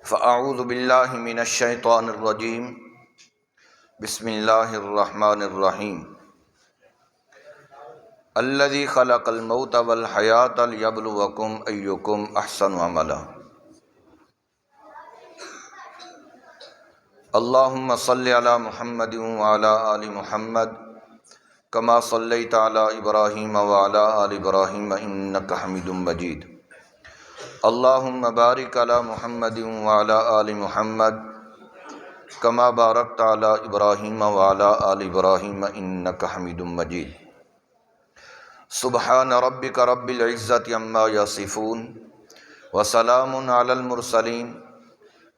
فاعوذ باللہ من الشیطان الرجیم بسم اللہ الرحمن الرحیم الذی خلق الموت والحیاۃ لیبلوکم ایکم احسن عملا اللہم صل علی محمد وعلی آل محمد کما صلیت علی ابراہیم وعلی آل ابراہیم انک حمید مجید اللہم بارک علی محمد وعلی آل محمد کما بارکت علی ابراہیم وعلی آل ابراہیم انک حمید مجید سبحان ربک رب العزۃ عما یصفون وسلام علی المرسلین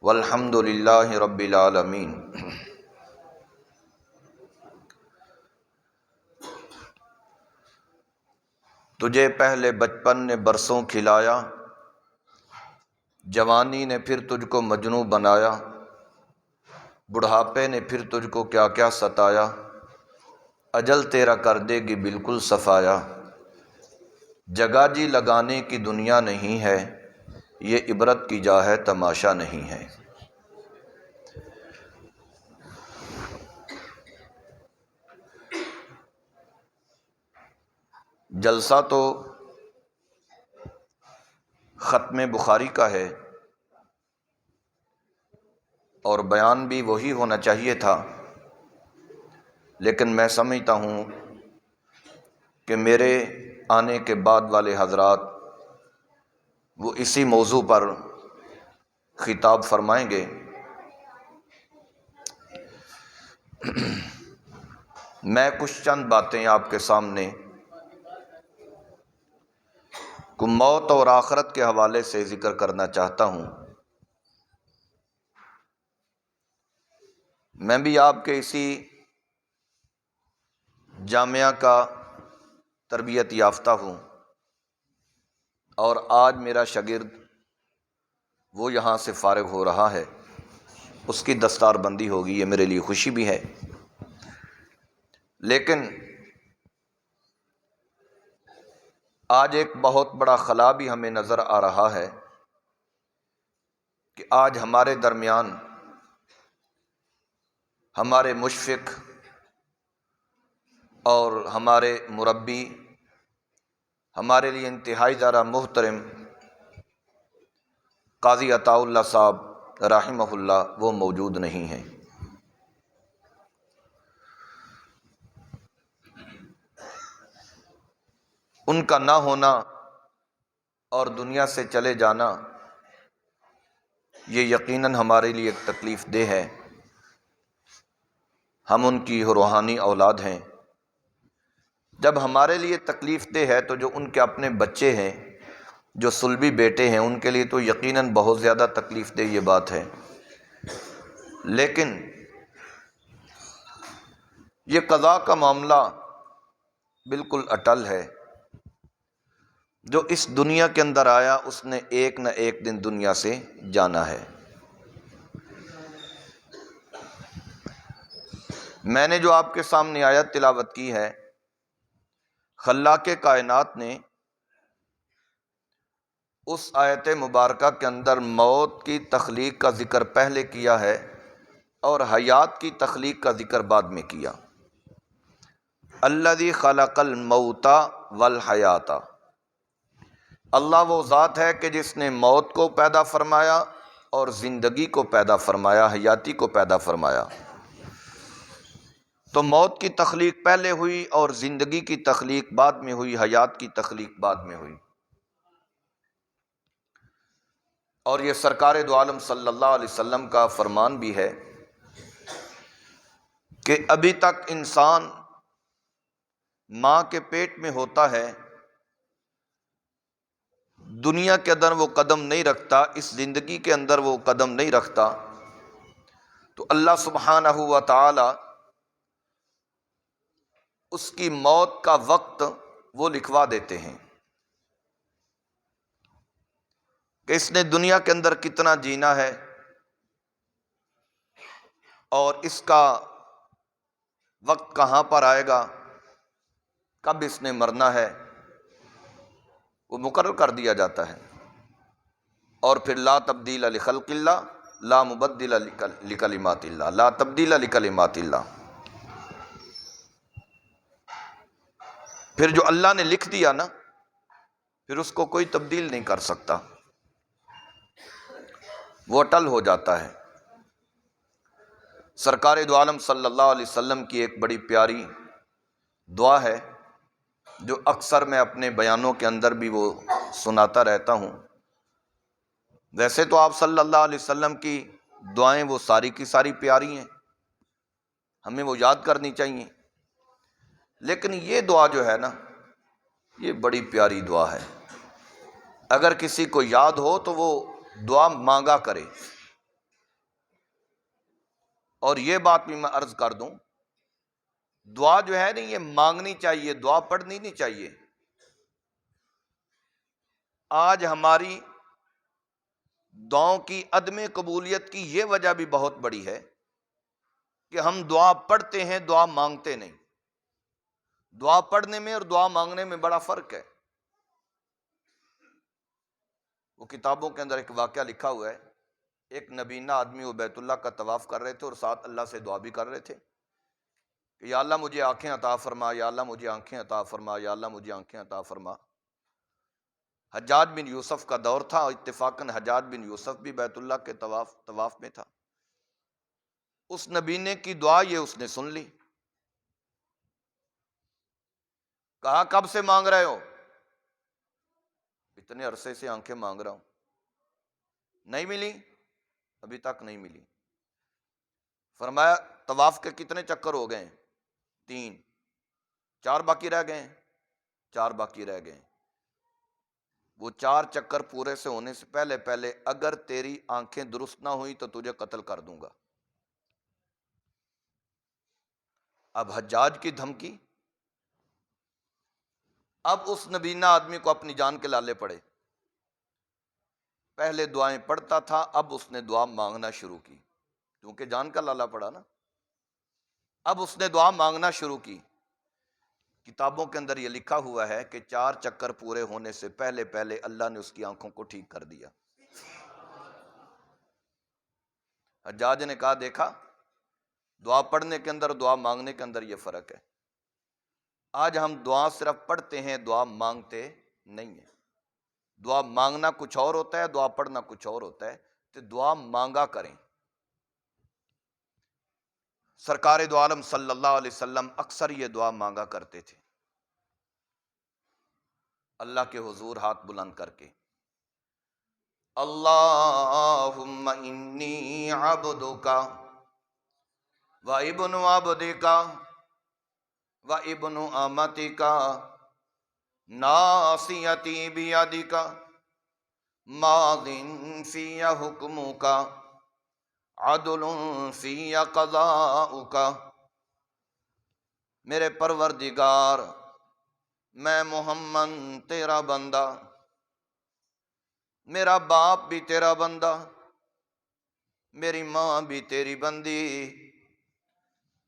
والحمد للہ رب العالمین۔ تجھے پہلے بچپن نے برسوں کھلایا، جوانی نے پھر تجھ کو مجنوں بنایا، بڑھاپے نے پھر تجھ کو کیا کیا ستایا، اجل تیرا کر دے گی بالکل صفایا۔ جگہ جی لگانے کی دنیا نہیں ہے، یہ عبرت کی جا ہے تماشا نہیں ہے۔ جلسہ تو ختم بخاری کا ہے اور بیان بھی وہی ہونا چاہیے تھا، لیکن میں سمجھتا ہوں کہ میرے آنے کے بعد والے حضرات وہ اسی موضوع پر خطاب فرمائیں گے۔ میں کچھ چند باتیں آپ کے سامنے کو موت اور آخرت کے حوالے سے ذکر کرنا چاہتا ہوں۔ میں بھی آپ کے اسی جامعہ کا تربیت یافتہ ہوں اور آج میرا شاگرد وہ یہاں سے فارغ ہو رہا ہے، اس کی دستار بندی ہوگی، یہ میرے لیے خوشی بھی ہے۔ لیکن آج ایک بہت بڑا خلا بھی ہمیں نظر آ رہا ہے کہ آج ہمارے درمیان ہمارے مشفق اور ہمارے مربی، ہمارے لیے انتہائی زیادہ محترم قاضی عطاء اللہ صاحب رحمہ اللہ وہ موجود نہیں ہیں۔ ان کا نہ ہونا اور دنیا سے چلے جانا یہ یقیناً ہمارے لیے ایک تکلیف دہ ہے۔ ہم ان کی روحانی اولاد ہیں۔ جب ہمارے لیے تکلیف دہ ہے تو جو ان کے اپنے بچے ہیں، جو صلبی بیٹے ہیں، ان کے لیے تو یقیناً بہت زیادہ تکلیف دہ یہ بات ہے۔ لیکن یہ قضاء کا معاملہ بالکل اٹل ہے۔ جو اس دنیا کے اندر آیا اس نے ایک نہ ایک دن دنیا سے جانا ہے۔ میں نے جو آپ کے سامنے آیت تلاوت کی ہے، خلاق کائنات نے اس آیت مبارکہ کے اندر موت کی تخلیق کا ذکر پہلے کیا ہے اور حیات کی تخلیق کا ذکر بعد میں کیا۔ الذی خلق الموت والحیات، اللہ وہ ذات ہے کہ جس نے موت کو پیدا فرمایا اور زندگی کو پیدا فرمایا، حیاتی کو پیدا فرمایا۔ تو موت کی تخلیق پہلے ہوئی اور زندگی کی تخلیق بعد میں ہوئی، حیات کی تخلیق بعد میں ہوئی۔ اور یہ سرکار دو عالم صلی اللہ علیہ وسلم کا فرمان بھی ہے کہ ابھی تک انسان ماں کے پیٹ میں ہوتا ہے، دنیا کے اندر وہ قدم نہیں رکھتا، اس زندگی کے اندر وہ قدم نہیں رکھتا، تو اللہ سبحانہ و تعالی اس کی موت کا وقت وہ لکھوا دیتے ہیں کہ اس نے دنیا کے اندر کتنا جینا ہے اور اس کا وقت کہاں پر آئے گا، کب اس نے مرنا ہے، وہ مقرر کر دیا جاتا ہے۔ اور پھر لا تبدیل لخلق اللہ، لا مبدل لکلمات اللہ، لا تبدیل لکلمات اللہ۔ پھر جو اللہ نے لکھ دیا نا، پھر اس کو کوئی تبدیل نہیں کر سکتا، وہ اٹل ہو جاتا ہے۔ سرکار دو عالم صلی اللہ علیہ وسلم کی ایک بڑی پیاری دعا ہے جو اکثر میں اپنے بیانوں کے اندر بھی وہ سناتا رہتا ہوں۔ ویسے تو آپ صلی اللہ علیہ وسلم کی دعائیں وہ ساری کی ساری پیاری ہیں، ہمیں وہ یاد کرنی چاہیے، لیکن یہ دعا جو ہے نا، یہ بڑی پیاری دعا ہے۔ اگر کسی کو یاد ہو تو وہ دعا مانگا کرے۔ اور یہ بات بھی میں عرض کر دوں، دعا جو ہے نا یہ مانگنی چاہیے، دعا پڑھنی نہیں چاہیے۔ آج ہماری دعاؤں کی عدم قبولیت کی یہ وجہ بھی بہت بڑی ہے کہ ہم دعا پڑھتے ہیں، دعا مانگتے نہیں۔ دعا پڑھنے میں اور دعا مانگنے میں بڑا فرق ہے۔ وہ کتابوں کے اندر ایک واقعہ لکھا ہوا ہے، ایک نبینہ آدمی وہ بیت اللہ کا طواف کر رہے تھے اور ساتھ اللہ سے دعا بھی کر رہے تھے کہ یا اللہ مجھے آنکھیں عطا فرما، یا اللہ مجھے آنکھیں عطا فرما، یا اللہ مجھے آنکھیں عطا فرما۔ حجاج بن یوسف کا دور تھا، اتفاقاً حجاج بن یوسف بھی بیت اللہ کے طواف میں تھا۔ اس نبینے کی دعا یہ اس نے سن لی، کہا کب سے مانگ رہے ہو؟ اتنے عرصے سے آنکھیں مانگ رہا ہوں، نہیں ملی؟ ابھی تک نہیں ملی۔ فرمایا طواف کے کتنے چکر ہو گئے؟ 3۔ 4 باقی رہ گئے؟ 4 باقی رہ گئے۔ وہ 4 چکر پورے سے ہونے سے پہلے پہلے اگر تیری آنکھیں درست نہ ہوئی تو تجھے قتل کر دوں گا۔ اب حجاج کی دھمکی، اب اس نبینہ آدمی کو اپنی جان کے لالے پڑے۔ پہلے دعائیں پڑھتا تھا، اب اس نے دعا مانگنا شروع کی، کیونکہ جان کا لالا پڑا نا۔ اب اس نے دعا مانگنا شروع کی۔ کتابوں کے اندر یہ لکھا ہوا ہے کہ 4 چکر پورے ہونے سے پہلے پہلے اللہ نے اس کی آنکھوں کو ٹھیک کر دیا۔ حجاج نے کہا دیکھا، دعا پڑھنے کے اندر دعا مانگنے کے اندر یہ فرق ہے۔ آج ہم دعا صرف پڑھتے ہیں، دعا مانگتے نہیں ہیں۔ دعا مانگنا کچھ اور ہوتا ہے، دعا پڑھنا کچھ اور ہوتا ہے، تو دعا مانگا کریں۔ سرکار دو عالم صلی اللہ علیہ وسلم اکثر یہ دعا مانگا کرتے تھے، اللہ کے حضور ہاتھ بلند کر کے، اللہم انی عبدک و ابن عبدک و ابن امتک ناصیتی بیدک ماض فی حکمک عدل فی قضاؤک۔ میرے پروردگار، میں محمد تیرا بندہ، میرا باپ بھی تیرا بندہ، میری ماں بھی تیری بندی،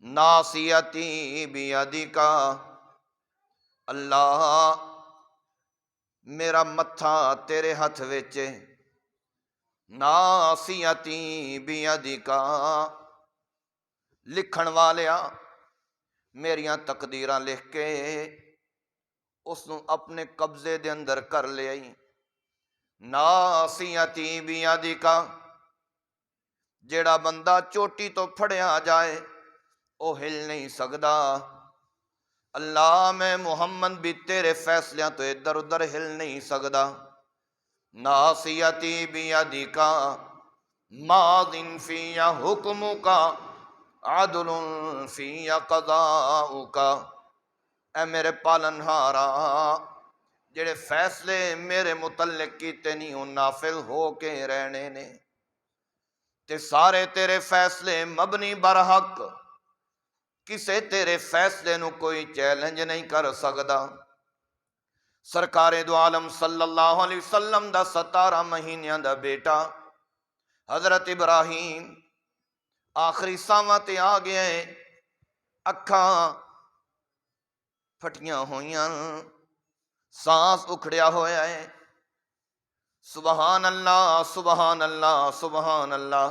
ناصیتی بیدک، اللہ میرا متھا تیرے ہاتھ وچ، ناصیتی بیدک، لکھن والیا میریاں تقدیراں لکھ کے اس نو اپنے قبضے دے اندر کر لے آئی۔ ناصیتی بیدک، جیڑا بندہ چوٹی تو پھڑیا جائے او ہل نہیں سکدا، اللہ میں محمد بھی تیرے فیصلیاں تو ادھر ادھر ہل نہیں سکدا۔ ناصیتی بیدک ماض فی حکمک عدل فی قضاؤک۔ اے میرے پالنہارا، جڑے فیصلے میرے متعلق کیتے نہیں وہ نافذ ہو کے رہنے نے، تے سارے تیرے فیصلے مبنی برحق، کسے تیرے فیصلے نو کوئی چیلنج نہیں کر سکدا۔ سرکار دو عالم صلی اللہ علیہ وسلم دا 17 مہینیاں دا بیٹا حضرت ابراہیم آخری ساواں تے آ گیا ہے، اکھاں پھٹیاں ہوئیاں، سانس اکھڑیا ہویا ہے، سبحان اللہ سبحان اللہ سبحان اللہ۔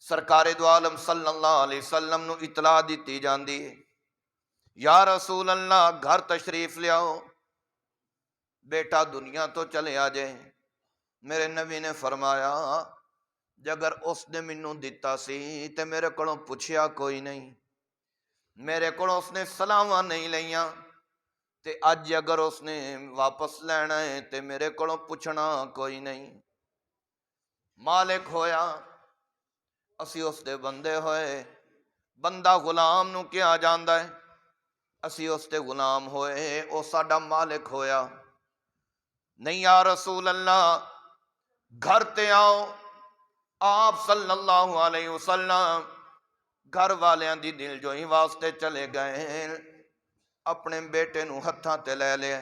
سرکار دو عالم صلی اللہ علیہ وسلم نو اطلاع دیتی جاندی ہے، یا رسول اللہ گھر تشریف لیاؤ، بیٹا دنیا تو چلے آ جائے۔ میرے نبی نے فرمایا جگر اس نے مینوں دتا سی تے میرے کولوں پوچھیا کوئی نہیں، میرے کولوں اس نے سلاواں نہیں لیاں، تے اج اگر اس نے واپس لینا ہے تے میرے کولوں پوچھنا کوئی نہیں۔ مالک ہویا اسی اس دے بندے ہوئے، بندہ غلام نو کیا جاندا ہے، اسی اس دے غلام ہوئے، او ساڈا مالک ہویا۔ نہیں یا رسول اللہ گھر تے آؤ، آپ صلی اللہ علیہ وسلم گھر والیاں دی دل جوئی واسطے چلے گئے، اپنے بیٹے نو ہتھاں تے لے لیا،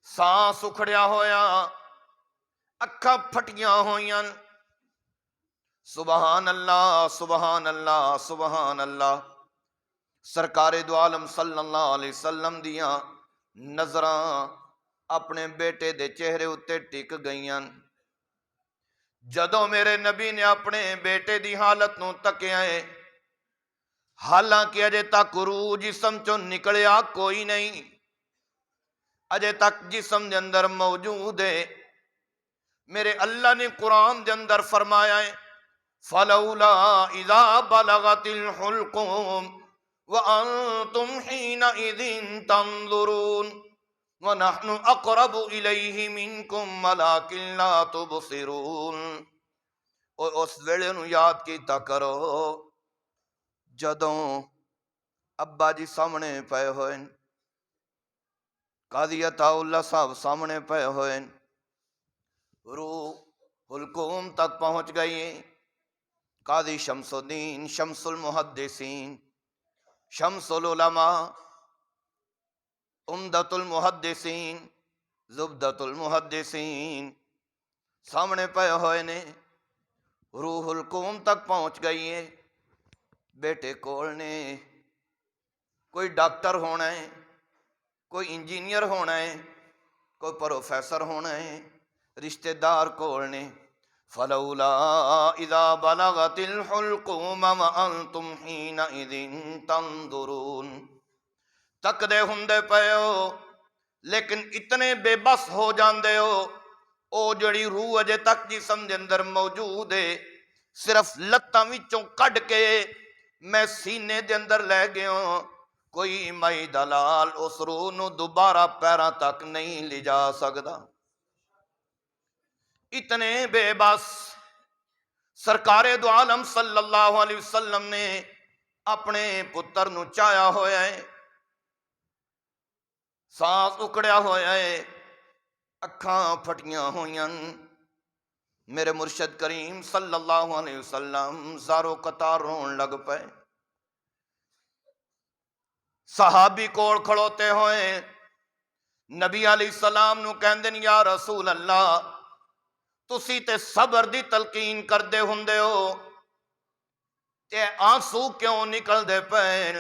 سانس اکھڑیا ہویا، اکھاں پھٹیاں ہویاں، سبحان اللہ سبحان اللہ سبحان اللہ۔ سرکار دو عالم صلی اللہ علیہ وسلم دیاں نظراں اپنے بیٹے دے چہرے اتے ٹک گئیاں۔ جدوں میرے نبی نے اپنے بیٹے دی حالت نو تکیا ہے، حالانکہ اجے تک روح جسم چوں نکلیا کوئی نہیں، اجے تک جسم دے اندر موجود ہے، میرے اللہ نے قرآن دے اندر فرمایا ہے فَلَوْلَا إِذَا بَلَغَتِ الْحُلْقُمْ وَأَنْتُمْ حِينَئِذٍ تَنْظُرُونَ وَنَحْنُ أَقْرَبُ إِلَيْهِ مِنْكُمْ وَلَكِنْ لَا تُبْصِرُونَ۔ اور اس ویلے نو یاد کیتا کرو جدوں ابا جی سامنے پے ہوئے، قاضی عطا اللہ صاحب سامنے پے ہوئے، روح حلقوم تک پہنچ گئی، قاضی شمس الدین شمس المحدثین شمس العلماء عمدۃ المحدثین زبدۃ المحدثین سامنے پے ہوئے نے، روح القوم تک پہنچ گئی ہے، بیٹے کول نے، کوئی ڈاکٹر ہونا ہے، کوئی انجینئر ہونا ہے، کوئی پروفیسر ہونا ہے، رشتہ دار کول نے۔ فَلَوْلَا إِذَا بَلَغَتِ الْحُلْقُومَ وَأَنْتُمْ حِينَئِذٍ تَنْظُرُونَ۔ تک دے ہندے پے ہو لیکن اتنے بے بس ہو جاندے ہو، او جڑی روح اجے تک جسم دے اندر موجود ہے، صرف لتاں وچوں کڈ کے میں سینے دے اندر لے گیا ہوں، کوئی مائی دلال اس روح نو دوبارہ پیراں تک نہیں لے جا سکدا۔ اتنے بے بس سرکار دو عالم صلی اللہ علیہ وسلم نے اپنے پتر نو چایا ہویا ہے، سانس اکڑیا ہویا ہے، اکھاں پھٹیاں ہویاں، میرے مرشد کریم صلی اللہ علیہ وسلم زارو قطار رون لگ پے۔ صحابی کول کھڑوتے ہوئے نبی علیہ السلام نو کہندے یا رسول اللہ تسی تے صبر دی تلقین کردے ہوندے ہو تے آنسو کیوں نکل دے پے؟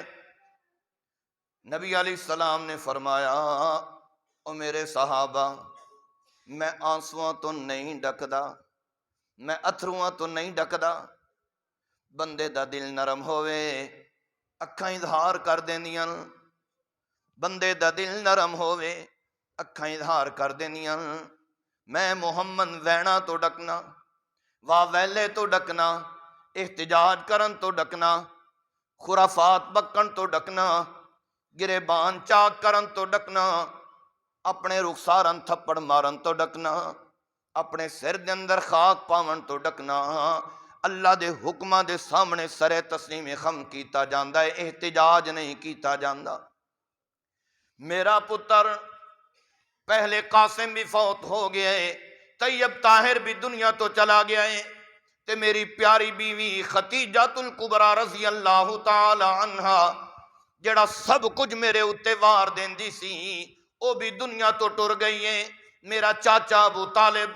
نبی علیہ السلام نے فرمایا او میرے صحابہ میں آنسواں تو نہیں ڈکدا، میں اتھرواں تو نہیں ڈکدا، بندے دا دل نرم ہوئے اکھاں اظہار کر دیندیاں، بندے دا دل نرم ہوئے اکھاں اظہار کر دیندیاں۔ میں محمد وینا تو ڈکنا، واہ ویلے تو ڈکنا، احتجاج کرن تو ڈکنا، خرافات بکن تو ڈکنا، گریبان چاک کرن تو ڈکنا، اپنے رخسارن تھپڑ مارن تو ڈکنا، اپنے سر دے اندر خاک پاون تو ڈکنا، اللہ دے حکماں دے سامنے سر تسلیم خم کیتا جاندا ہے، احتجاج نہیں کیتا جاندا۔ میرا پتر پہلے قاسم بھی فوت ہو گیا ہے، طیب طاہر بھی دنیا تو چلا گیا ہے، تے میری پیاری بیوی خدیجہ الکبریٰ رضی اللہ تعالی عنہا جڑا سب کچھ میرے اتے وار دیندی سی او بھی دنیا تو ٹر گئی ہے۔ میرا چاچا ابو طالب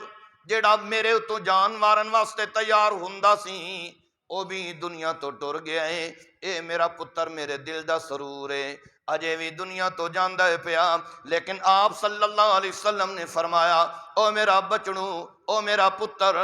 جڑا میرے اتو جان وارن واسطے تیار ہوندا سی او بھی دنیا تو ٹر گیا ہے۔ اے میرا پتر میرے دل دا سرور ہے، اجے بھی دنیا تو جاندا ہے پیا، لیکن آپ صلی اللہ علیہ وسلم نے فرمایا او میرا بچڑوں او میرا پتر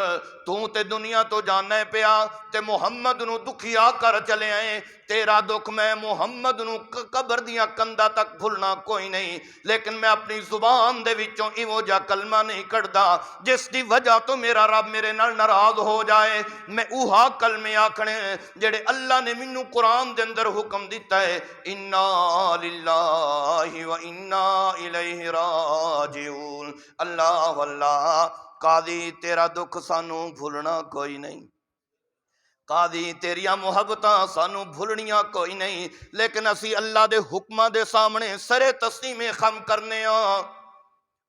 تو تے دنیا تو جانا پیا تے محمد نو دکھیا کر چلے آئے تیرا دکھ میں محمد نو قبر دیاں کندا تک بھولنا کوئی نہیں لیکن میں اپنی زبان دے وچوں ایویں جا کلمہ نہیں کڑدا جس دی وجہ تو میرا رب میرے نال ناراض ہو جائے میں اوہا کلمے آکھنے جڑے اللہ نے مینوں قرآن دے اندر حکم دیتا ہے انا للہ و انا الیہ راجعون اللہ واللہ قاضی تیرا دکھ سانو بھولنا کوئی نہیں قاضی تیریاں محبتاں سانو بھولنیاں کوئی نہیں لیکن اسی اللہ دے حکماں دے سامنے سرے تسلیم خم کرنے ہاں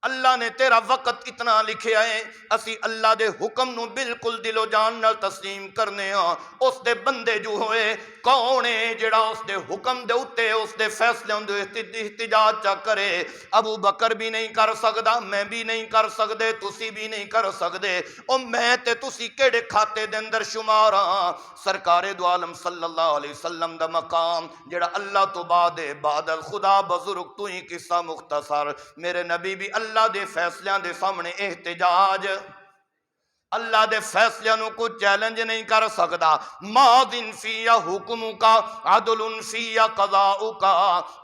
اللہ نے تیرا وقت اتنا لکھیا ہے اسی اللہ دے حکم نو بالکل دل و جان نال تسلیم کرنے ہاں اس دے بندے جو ہوئے کون ہے جڑا اس دے حکم دے اتے اس دے فیصلے دے احتجاج چا کرے ابو بکر بھی نہیں کر سکدا میں بھی نہیں کر سکدے تسی بھی نہیں کر سکدے او میں تے تسی کیڑے کھاتے دے اندر شمار ہاں سرکار دو عالم صلی اللہ علیہ وسلم دا مقام جڑا اللہ تو بعد الخدا بزرگ تو ہی قصہ مختصر میرے نبی بھی اللہ دے فیصلیاں دے سامنے احتجاج اللہ دے فیصلیاں نو کو چیلنج نہیں کر سکدا ماضٍ فی حکمک عدل فی قضاؤک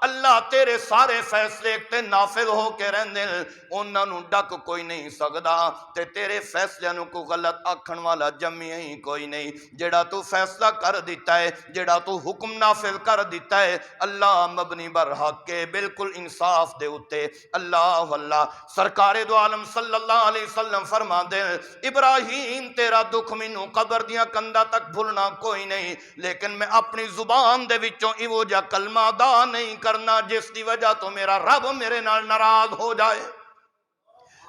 اللہ تیرے سارے فیصلے تے نافذ ہو کے رہندے انہاں نو ڈک کوئی نہیں سکدا تے تیرے فیصلیاں نو کو غلط آکھن والا جمی ہی کوئی نہیں جڑا تو فیصلہ کر دیتا ہے جڑا تو حکم نافذ کر دیتا ہے اللہ مبنی بر حق کے بالکل انصاف دے اتے اللہ واللہ سرکار دو عالم صلی اللہ علیہ وسلم فرما دے ابراہیم تیرا دکھ مینوں قبر دیاں کندا تک بھولنا کوئی نہیں لیکن میں اپنی زبان دے وچوں ایویں جا کلمہ ادا نہیں کرنا جس دی وجہ تو میرا رب میرے نال ناراض ہو جائے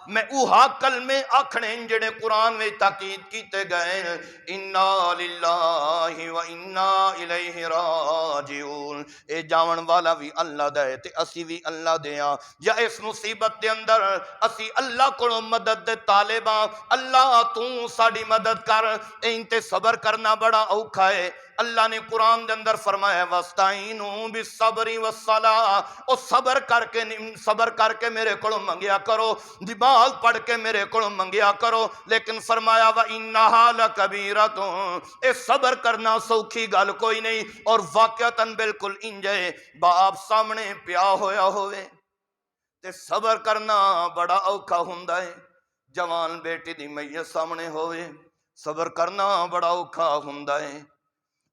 میں اوہا کلمے آکھنے جڑے قرآن میں تاکید کیتے گئے انا للہ و انا الیہ راجعون اے جاون والا بھی اللہ دا ہے تے اسی بھی اللہ دے ہاں یا اس مصیبت دے اندر اسی اللہ کو مدد دے طالباں اللہ تو ساڈی مدد کر انتے صبر کرنا بڑا اوکھا ہے اللہ نے قرآن دے اندر فرمایا وَاسْتَعِينُوا بِالصَّبْرِ وَالصَّلَاةِ او صبر کر کے میرے کو منگیا کرو نماز پڑھ کے میرے کو منگیا کرو لیکن فرمایا وَإِنَّهَا لَكَبِيرَةٌ اے صبر کرنا سوکھی گل کوئی نہیں اور واقعتاً بالکل انجے باپ سامنے پیا ہویا ہوئے تے صبر کرنا بڑا اوکھا ہوندا ہے جوان بیٹی دی میت سامنے ہوئے صبر کرنا بڑا اوکھا ہوندا ہے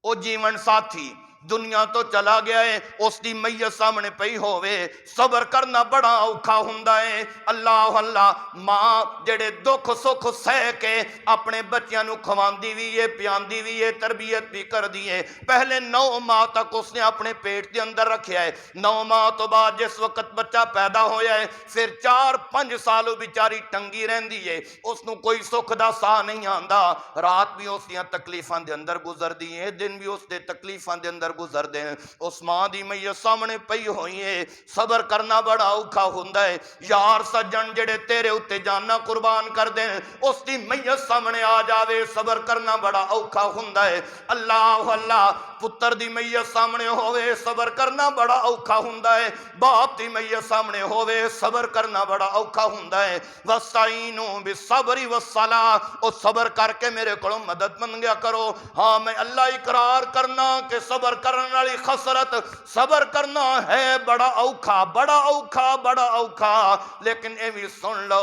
او جیون ساتھی دنیا تو چلا گیا ہے اس دی میت سامنے پئی ہووے صبر کرنا بڑا اوکھا ہوندا ہے اللہ اللہ ماں جڑے دکھ سکھ سہ کے اپنے بچیاں نو کھواندی وی ہے پیاندی وی ہے تربیت بھی کر دی ہے پہلے 9 ماہ تک اس نے اپنے پیٹ دے اندر رکھیا ہے 9 ماہ تو بعد جس وقت بچہ پیدا ہویا ہے پھر 4-5 سالوں بیچاری ٹنگی رہندی ہے اس نو کوئی سکھ دا سا نہیں آندا رات بھی اس دیاں تکلیفاں دے اندر گزر دی ہے دن بھی اس دے تکلیفاں دے اندر گزر دے اس ماں دی میت سامنے پئی ہوئی ہے صبر کرنا بڑا اوکھا ہوندا ہے یار سجن جڑے تیرے اتے جانا قربان کر دیں اس دی میت سامنے آ جاوے صبر کرنا بڑا اوکھا ہوندا ہے اللہ اللہ پتر دی میت سامنے ہووے صبر کرنا بڑا اوکھا ہوندا ہے باپ دی میت سامنے ہووے صبر کرنا بڑا اوکھا ہوندا ہے وَاسْتَعِينُوا بِالصَّبْرِ وَالصَّلَاةِ او صبر کر کے میرے کو مدد منگیا کرو ہاں میں اللہ اقرار کرنا کہ صبر کرنے والی خسرت صبر کرنا ہے بڑا اوکھا بڑا اوکھا بڑا اوکھا لیکن اے بھی سن لو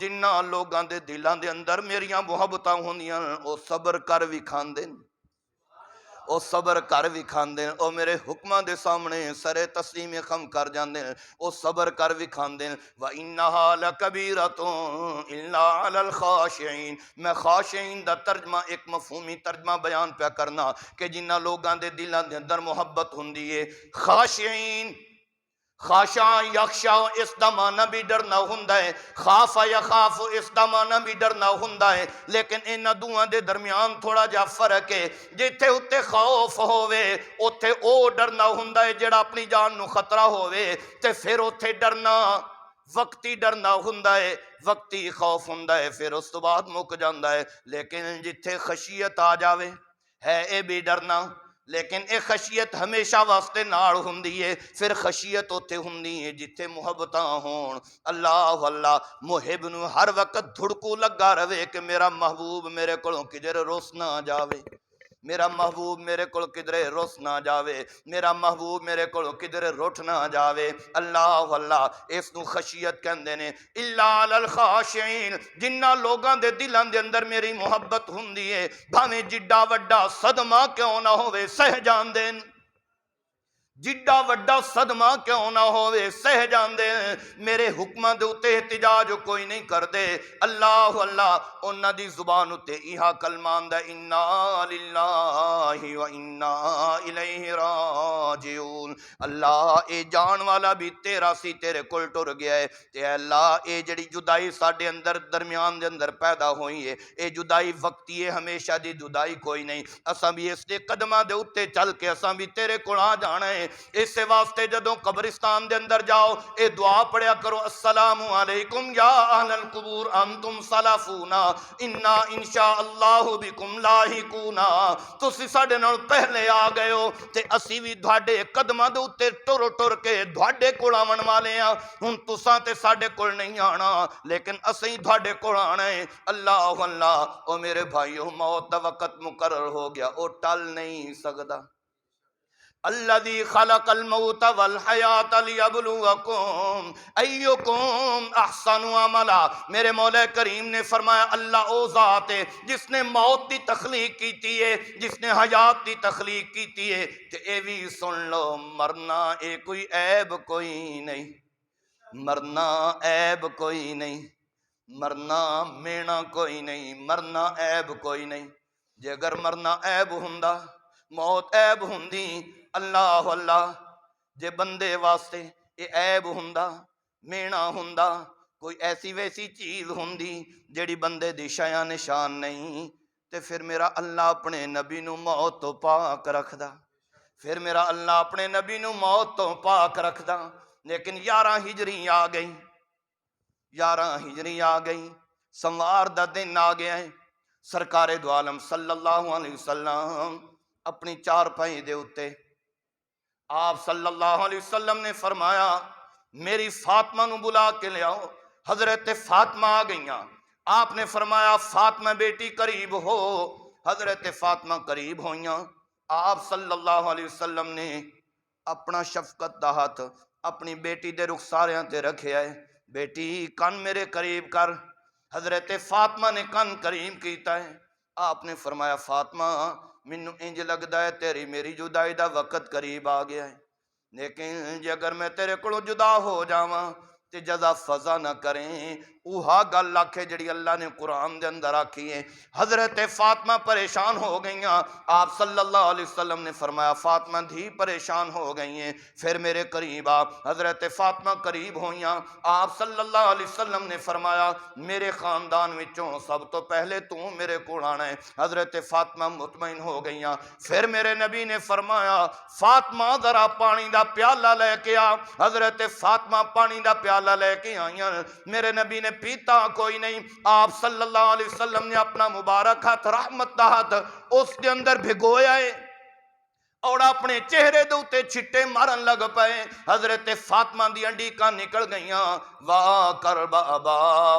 جنہ لوگاں دے دلاں دے اندر میریاں محبتاں ہوندیاں او صبر کر وی کھاندے او صبر کر وی کھاندے او میرے حکماں دے سامنے سرے تسلیم خم کر جاندے او صبر کر وی کھاندے وَإِنَّهَا لَكَبِيرَةٌ إِلَّا عَلَى الْخَاشِعِينَ میں خاشعین دا ترجمہ ایک مفہومی ترجمہ بیان پہ کرنا کہ جنہ لوگاں دے دلاں دے اندر محبت ہوندی ہے خاشعین خاشع یخشع اس دا معنی بھی ڈرنا ہوندا ہے خاف یخاف اس دا معنی بھی ڈرنا ہوندا ہے لیکن انہاں دوہاں دے درمیان تھوڑا جا فرق ہے جتھے اتے خوف ہووے اتے او ڈرنا ہوندا ہے جڑا اپنی جان نو خطرہ ہووے تے پھر اتے ڈرنا وقتی ڈرنا ہوندا ہے وقتی خوف ہوندا ہے پھر اس تو بعد مک جاندا ہے لیکن جتھے خشیت آ جاوے ہے اے بھی ڈرنا لیکن یہ خشیت ہمیشہ واسطے نال ہوندی ہے۔ پھر خشیت اوتھے ہوندی ہے جتھے محبتاں ہون۔ اللہ اللہ محب نو ہر وقت دھڑکو لگا رہے کہ میرا محبوب میرے کولوں کدھر رس نہ جاوے، میرا محبوب میرے کول کدھرے رس نہ جاوے، میرا محبوب میرے کول کدھرے رٹ نہ جاوے۔ اللہ اللہ اس نو خشیت کہندے نے۔ الا علی الخاشعین، جنہ لوگاں دے دلاں دے اندر میری محبت ہوندی ہے، بھاویں جڈا وڈا صدمہ کیوں نہ ہوئے سہ جاندے، جڈا وڈا صدمہ کیوں نہ ہوئے سہ جاندے، میرے حکماں دے اتے احتجاج کوئی نہیں کردے۔ اللہ اللہ انہاں دی زبان اتے ایہا کلمہ آندا انا للہ و انا الیہ راجعون۔ اللہ اے جان والا بھی تیرا سی، تیرے کول ٹر گیا ہے، تے اللہ اے جڑی جدائی ساڈے اندر درمیان دے اندر پیدا ہوئی ہے، اے جدائی وقتی ہے، ہمیشہ دی جدائی کوئی نہیں۔ اساں بھی اس دے قدماں دے اتے چل کے اساں بھی تیرے کول آ جانا ہے۔ اس واسطے جدوں قبرستان دے اندر جاؤ اے دعا پڑھیا کرو، السلام علیکم یا اہل القبور انتم سلفونا انا انشاء اللہ بکم لاحقون۔ تسی ساڈے نال پہلے آ گئے ہو تے اسی بھی تہاڈے قدماں دے اوتے ٹر ٹر کے تہاڈے کول آون والے ہاں۔ ہن تساں تے ساڈے کول نہیں آنا لیکن اسیں تہاڈے کول آنا ہے۔ اللہ اللہ او میرے بھائیو، موت دا وقت مقرر ہو گیا، او ٹل نہیں سکدا۔ الذی خلق الموت والحیات لیبلوکم ایکم احسن عملا۔ میرے مولا کریم نے فرمایا اللہ او ذات ہے جس نے موت دی تخلیق کیتی ہے، جس نے حیات دی تخلیق کیتی ہے، تے اے بھی سن لو مرنا اے کوئی عیب کوئی نہیں، مرنا عیب کوئی نہیں، مرنا مینا کوئی نہیں، مرنا عیب کوئی نہیں۔ جے اگر مرنا عیب ہوندا، موت عیب ہوندی، اللہ اللہ جے بندے واسطے اے عیب ہوندا، مینا ہوندا، کوئی ایسی ویسی چیز ہوندی جیڑی بندے دی شایا نشان نہیں، تے پھر میرا اللہ اپنے نبی نو موت تو پاک رکھدا، پھر میرا اللہ اپنے نبی نو موت تو پاک رکھدا۔ لیکن 11 ہجری آ گئی، 11 ہجری آ گئی، سوار دا دن آ گیا ہے۔ سرکار دو عالم صلی اللہ علیہ وسلم اپنی چارپائی دے اتے آپ صلی اللہ علیہ وسلم نے فرمایا میری فاطمہ نو بلا کے لے آؤ۔ حضرت فاطمہ آ گئیاں، آپ نے فرمایا فاطمہ بیٹی قریب ہو۔ حضرت فاطمہ قریب ہوئیاں، آپ صلی اللہ علیہ وسلم نے اپنا شفقت دا ہاتھ اپنی بیٹی دے رخساریاں تے رکھے آئے، بیٹی کن میرے قریب کر۔ حضرت فاطمہ نے کن قریب کیتا ہے۔ آپ نے فرمایا فاطمہ مینوں انج لگدا ہے تیری میری جدائی دا وقت قریب آ گیا ہے، لیکن جے اگر میں تیرے کولوں جدا ہو جاواں تے جزا فضا نہ کریں، اوہا گل آکھے جڑی اللہ نے قرآن دے اندر آکھی ہے۔ حضرت فاطمہ پریشان ہو گئیاں، آپ صلی اللہ علیہ وسلم نے فرمایا فاطمہ دھی پریشان ہو گئی ہیں، پھر میرے قریب آ۔ حضرت فاطمہ قریب ہوئیاں، آپ صلی اللہ علیہ وسلم نے فرمایا میرے خاندان وچوں سب تو پہلے تو میرے کول آنا ہے۔ حضرت فاطمہ مطمئن ہو گئیاں، پھر میرے نبی نے فرمایا فاطمہ ذرا پانی دا پیالہ لے کے آ۔ حضرت فاطمہ پانی دا پیالہ لے کے آئیاں، میرے نبی نے پیتا کوئی نہیں، آپ صلی اللہ علیہ وسلم نے اپنا مبارک ہاتھ رحمت دا ہاتھ اس کے اندر بھگویا ہے اور اپنے چہرے دے اوتے چھٹے مارن لگ پئے۔ حضرت فاطمہ دی انڈیکاں نکل گئیاں، واہ کربا ابا،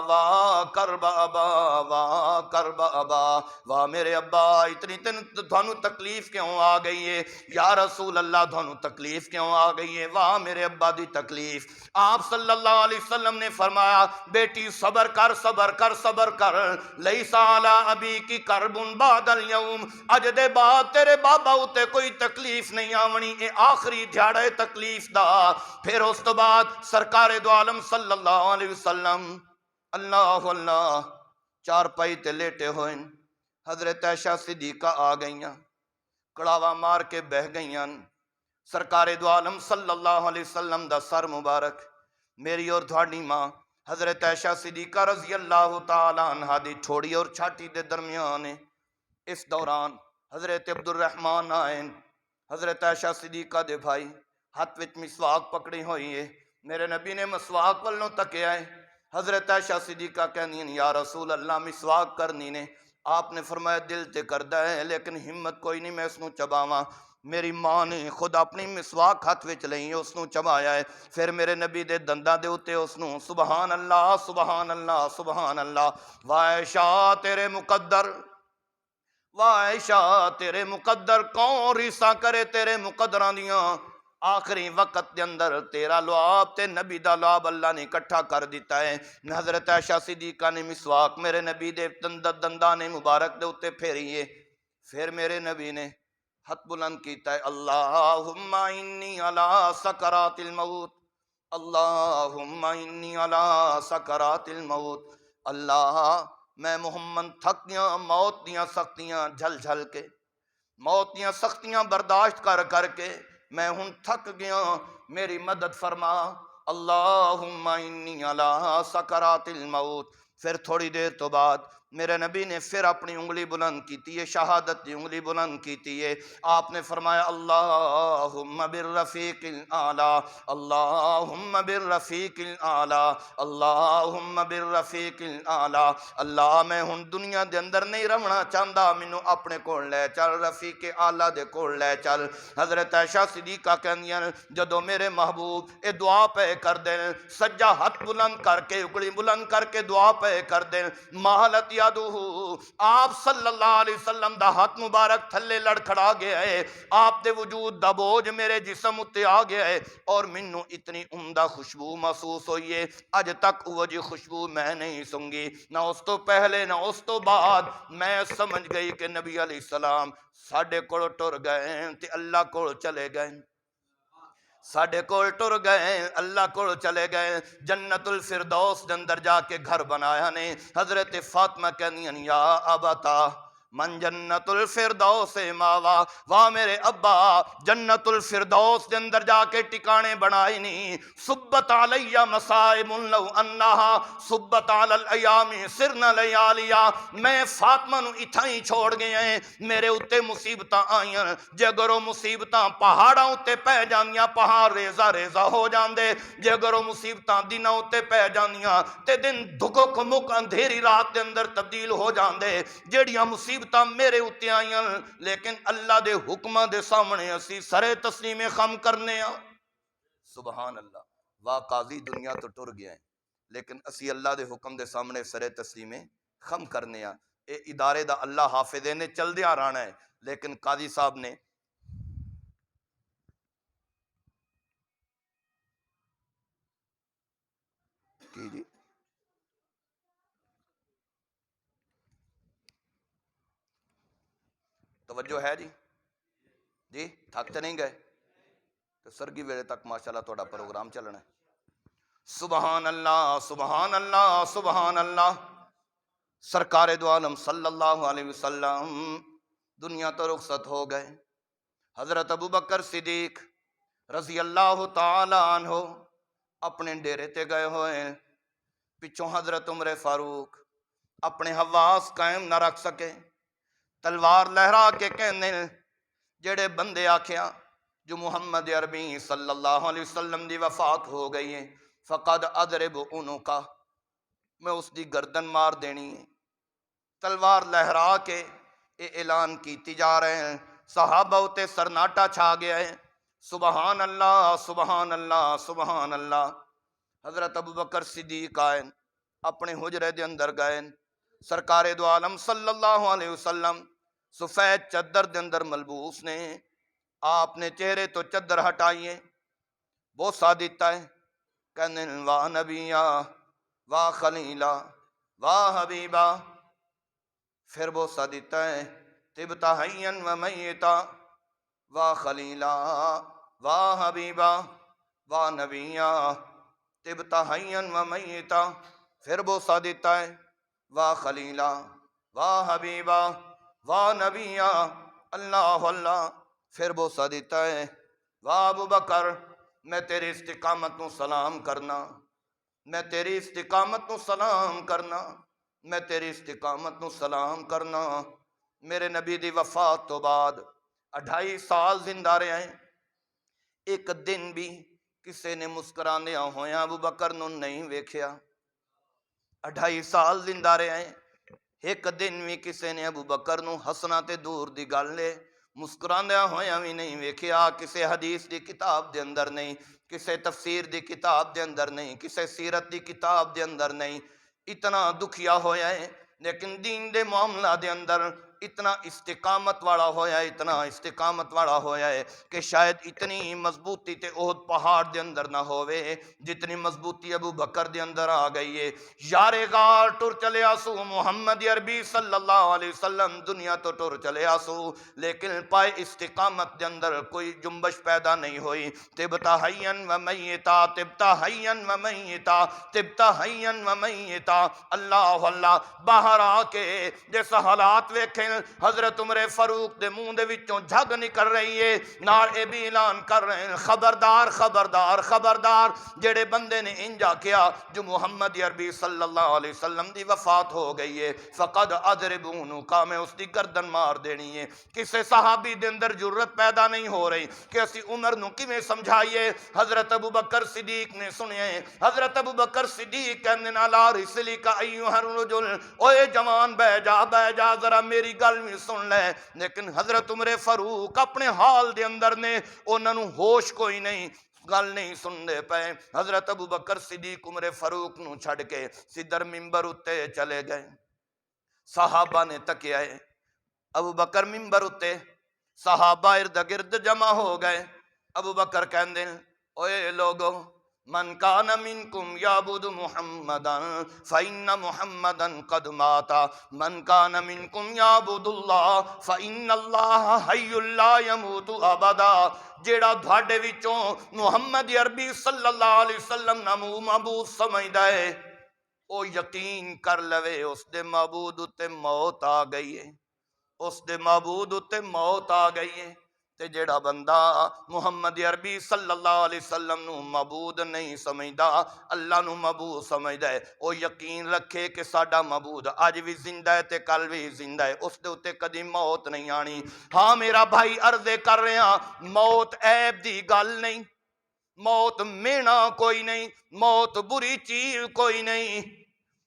واہ کربا ابا، واہ کربا ابا، واہ میرے ابا اتنی تھانوں تکلیف کیوں آ گئی ہے یا رسول اللہ، تھانوں تکلیف کیوں آ گئی ہے، واہ میرے ابا دی تکلیف۔ آپ صلی اللہ علیہ وسلم نے فرمایا بیٹی صبر کر صبر کر صبر کر، لیس علی ابی کی کرب بعد اليوم، اج دے بعد تیرے بابا اتے کوئی تکلیف نہیں آونی، اے آخری دھیاڑا ہے تکلیف دا۔ پھر اس تو بعد سرکار دو عالم صلی اللہ علیہ وسلم اللہ اللہ چارپائی تے لیٹے ہوئے، حضرت عائشہ صدیقہ آ گئیاں، کڑاوا مار کے بہ گئیاں۔ سرکار دو عالم صلی اللہ علیہ وسلم دا سر مبارک میری اور تھوڑی ماں حضرت عائشہ صدیقہ رضی اللہ تعالی عنہا دی ٹھوڑی اور چھاتی دے درمیان ہے۔ اس دوران حضرت عبد الرحمن آئے، حضرت عائشہ صدیقہ دے بھائی، ہاتھ وچ مسواک پکڑی ہوئی ہے، میرے نبی نے مسواک والوں تکیا ہے۔ حضرت عائشہ صدیقہ کہنی ہیں یا رسول اللہ مسواک کرنی نے، آپ نے فرمایا دل تے کردہ ہے لیکن ہمت کوئی نہیں میں اس نو چباواں۔ میری ماں نے خود اپنی مسواک ہاتھ وچ لئی اس نو چبایا ہے، پھر میرے نبی دے دنداں دے اوتے اس نو سبحان اللہ سبحان اللہ سبحان اللہ، واہ عائشہ تیرے مقدر، واہ عائشہ تیرے مقدر کون ریسا کرے تیرے مقدراں دیاں، آخری وقت دے اندر تیرا لعاب تے نبی دا لعاب اللہ نے اکٹھا کر دیتا ہے۔ حضرت عائشہ صدیقہ نے مسواک میرے نبی دے دندانے مبارک دے اوتے پھیریے، پھر میرے نبی نے ہاتھ بلند کیتا ہے، اللہم انی علی سکرات الموت، اللہم انی علی سکرات الموت، اللہ میں محمد تھک گیا موت دیاں سختیاں جھل جھل کے، موت دیاں سختیاں برداشت کر کر کے میں ہن تھک گیا، میری مدد فرما، اللہم انی علی سکرات الموت۔ پھر تھوڑی دیر تو بعد میرے نبی نے پھر اپنی انگلی بلند کیتی ہے، شہادت کی انگلی بلند کیتی ہے، آپ نے فرمایا اللہم بالرفیق الاعلی، اللہم بالرفیق الاعلی، اللہم بالرفیق الاعلی، اللہ میں ہن دنیا دے اندر نہیں رہنا چاہتا، مینوں اپنے کول لے چل، رفیق اعلیٰ دے کول لے چل۔ حضرت عائشہ صدیقہ کہندیاں جدو میرے محبوب اے دعا پہ کر دیں، سجا ہاتھ بلند کر کے انگلی بلند کر کے دعا پہ کر دیں، مہلت یادو آپ صلی اللہ علیہ وسلم دا ہاتھ مبارک تھلے لڑکھڑا گیا ہے، آپ دے وجود دا بوجھ میرے جسم اتے آ گیا ہے، اور منوں اتنی عمدہ خوشبو محسوس ہوئی ہے، اج تک وہ جی خوشبو میں نہیں سنگی، نہ اس تو پہلے نہ اس تو بعد۔ میں سمجھ گئی کہ نبی علیہ السلام ساڈے کول ٹر گئے تے اللہ کول چلے گئے، ساڈے کول ٹر گئے اللہ کول چلے گئے، جنت الفردوس دے اندر جا کے گھر بنایا نے۔ حضرت فاطمہ کہندیاں یا ابتا من جنت الفردوس ماوا، واہ میرے ابا جنت الفردوس دے اندر جا کے ٹکانے بنائے نہیں، صبت علی مصائب لو انہا صبت علی الایام سرنا لیالیا، میں فاطمہ نو اتھا ہی چھوڑ گئے ہیں، میرے اتے مصیبتاں آئیاں، جے اگر وہ مصیبتاں پہاڑاں اتے پہ جاندیاں پہاڑ ریزہ ریزہ ہو جاندے، جے اگر وہ مصیبتاں دنوں اتے پہ جاندیاں تے دن دھکک مک اندھیری رات دے اندر تبدیل ہو جاندے، جیڑیاں مصیبتاں میرے اتے آئیاں لیکن اللہ دے حکمہ دے سامنے اسی سرے تسلیم خم کرنے ہاں۔ سبحان اللہ، واہ قاضی دنیا تو ٹر گیا ہے لیکن اسی اللہ دے حکم دے سامنے سرے تسلیم خم کرنے ہاں۔ اے ادارے دا اللہ حافظے نے چل دیا رانا ہے، لیکن قاضی صاحب نے کی جی توجہ ہے جی تھکتے نہیں گئے تو سرگی ویلے تک ماشاءاللہ توڑا پروگرام چلنا ہے۔ سبحان اللہ سبحان اللہ سبحان اللہ، سرکار دو عالم صلی اللہ علیہ وسلم دنیا تو رخصت ہو گئے، حضرت ابوبکر صدیق رضی اللہ تعالی عنہ اپنے ڈیرے تے گئے ہوئے، پچھوں حضرت عمر فاروق اپنے حواس قائم نہ رکھ سکے، تلوار لہرا کے کہنے جڑے بندے آکھیا جو محمد عربی صلی اللہ علیہ وسلم دی وفات ہو گئی ہے، فقد اضرب عنقہ، میں اس دی گردن مار دینی ہے۔ تلوار لہرا کے اعلان کیتی جا رہے ہیں، صحابہ اتے سرناٹا چھا گیا ہے، سبحان اللہ سبحان اللہ سبحان اللہ۔ حضرت ابوبکر صدیق آئے، اپنے حجرے دے اندر گئے، سرکار دو عالم صلی اللہ علیہ وسلم سفید چادر دے اندر ملبوس نے، آپ نے چہرے تو چادر ہٹائیے، بوسہ دیتا ہے، کہنے واہ نبیہ واہ خلیلہ واہ حبیبہ، پھر بوسہ دیتا ہے، طبتا حیاً و میتا واہ خلیلہ واہ حبیبہ واہ نبیہ، طبتا حیاً و میتا، پھر بوسہ دیتا ہے، واہ خلیلہ واہ حبیبہ واہ نبیہ، اللہ اللہ، پھر بوسہ دیتا ہے، واہ ابو بکر میں تیری استقامت نو سلام کرنا، میں تیری استقامت نو سلام کرنا، میں تیری استقامت نو سلام کرنا۔ میرے نبی دی وفات تو بعد 2.5 سال زندہ رہے ہیں، ایک دن بھی کسے نے مسکراندیاں ہویاں ابو بکر نو نہیں ویکھیا، 2.5 سال زندہ رہے ہیں، ایک دن بھی کسے نے ابو بکر نو ہسنا تے دور دی گل ہے مسکراندیاں ہویاں بھی نہیں ویکھیا، کسے حدیث دی کتاب دے اندر نہیں، کسے تفسیر دی کتاب دے اندر نہیں، کسے سیرت دی کتاب دے اندر نہیں۔ اتنا دکھیا ہویا ہے لیکن دین دے معاملہ دے اندر اتنا استقامت والا ہویا ہے، اتنا استقامت والا ہویا ہے کہ شاید اتنی مضبوطی تے احد پہاڑ دے اندر نہ ہوئے جتنی مضبوطی ابو بکر دے اندر آ گئی ہے۔ یار غار ٹر چلے آسو محمد عربی صلی اللہ علیہ وسلم دنیا تو ٹر چلے آسو، لیکن پائے استقامت دے اندر کوئی جنبش پیدا نہیں ہوئی۔ تبتا حیاً و میتا، تبتا حیاً و میتا، تبتا حیاً و میتا۔ اللہ اللہ باہر آ کے جس حالات ویکھیں حضرت عمر فاروق دے منہ دے وچوں جھگ نکل رہی ہے، نال اے بھی اعلان کر رہے ہیں خبردار خبردار خبردار جڑے بندے نے انجا کیا جو محمد عربی صلی اللہ علیہ وسلم دی وفات ہو گئی ہے، فقد اضربونو کا میں اس دی گردن مار دینی ہے۔ کسے صحابی دے اندر جرت پیدا نہیں ہو رہی کہ اسی عمر نو کیویں سمجھائیے۔ حضرت ابو بکر صدیق نے سنے، حضرت ابو بکر صدیق کہنے لا رسلی کا ایوہ الرجل، اوے جوان بہ جا ذرا میری گل میں سن لے۔ لیکن حضرت عمر فاروق اپنے حال دے اندر نے، انہاں نو ہوش کوئی نہیں، گل نہیں سن دے پے۔ حضرت ابو بکر صدیق عمر فاروق نو چھڑ کے سدھر ممبر اتے چلے گئے۔ صحابہ نے تکیا ہے، ابو بکر ممبر اتے، صحابہ ارد گرد جمع ہو گئے۔ ابو بکر کہندے اوے لوگو، من کان منکم یعبد محمدا فإن محمدا قد ماتا، من کان منکم یعبد اللہ فإن اللہ حی لا یموت ابدا۔ جیڑا دھاڑے وچوں محمد عربی صلی اللہ علیہ وسلم نامو معبود سمجھدا ہے، او یقین کر لوے اس دے معبود اتے موت آ گئی ہے، اس دے معبود اتے موت آ گئی ہے۔ تے جیڑا بندہ محمد عربی صلی اللہ علیہ وسلم نو معبود نہیں سمجھدا، اللہ نو معبود سمجھدا ہے، او یقین رکھے کہ ساڈا معبود آج بھی زندہ ہے تے کل بھی زندہ ہے، اس دے اتے کدی موت نہیں آنی۔ ہاں میرا بھائی عرض کر رہے ہاں، موت عیب دی گل نہیں، موت مینا کوئی نہیں، موت بری چیز کوئی نہیں،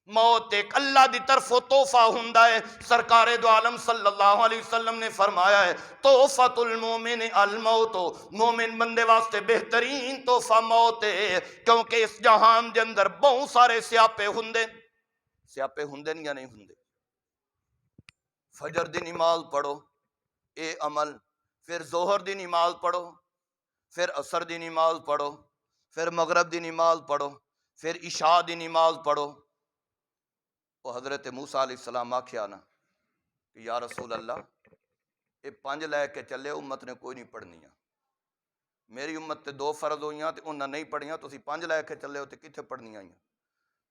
موت ایک اللہ دی طرف تحفہ ہوندا ہے۔ سرکار دو عالم صلی اللہ علیہ وسلم نے فرمایا ہے تحفۃ المومن الموت، مومن بندے واسطے بہترین تحفہ موت ہے، کیونکہ اس جہان دے اندر بہت سارے سیاپے ہوندے، سیاپے ہوندے یا نہیں ہوندے۔ فجر دی نماز پڑھو اے عمل، پھر ظہر دی نماز پڑھو، پھر عصر دی نماز پڑھو، پھر مغرب دی نماز پڑھو، پھر عشاء دی نماز پڑھو۔ وہ حضرت موسیٰ علیہ السلام آکھیا نا کہ یا رسول اللہ یہ 5 لے کے چلے امت نے کوئی نہیں پڑھنیاں، میری امت تے 2 فرض ہوئیاں تے انہاں نہیں پڑھیاں، تسی 5 لے کے چلے ہو تے کتھے پڑھنیاں آئیاں؟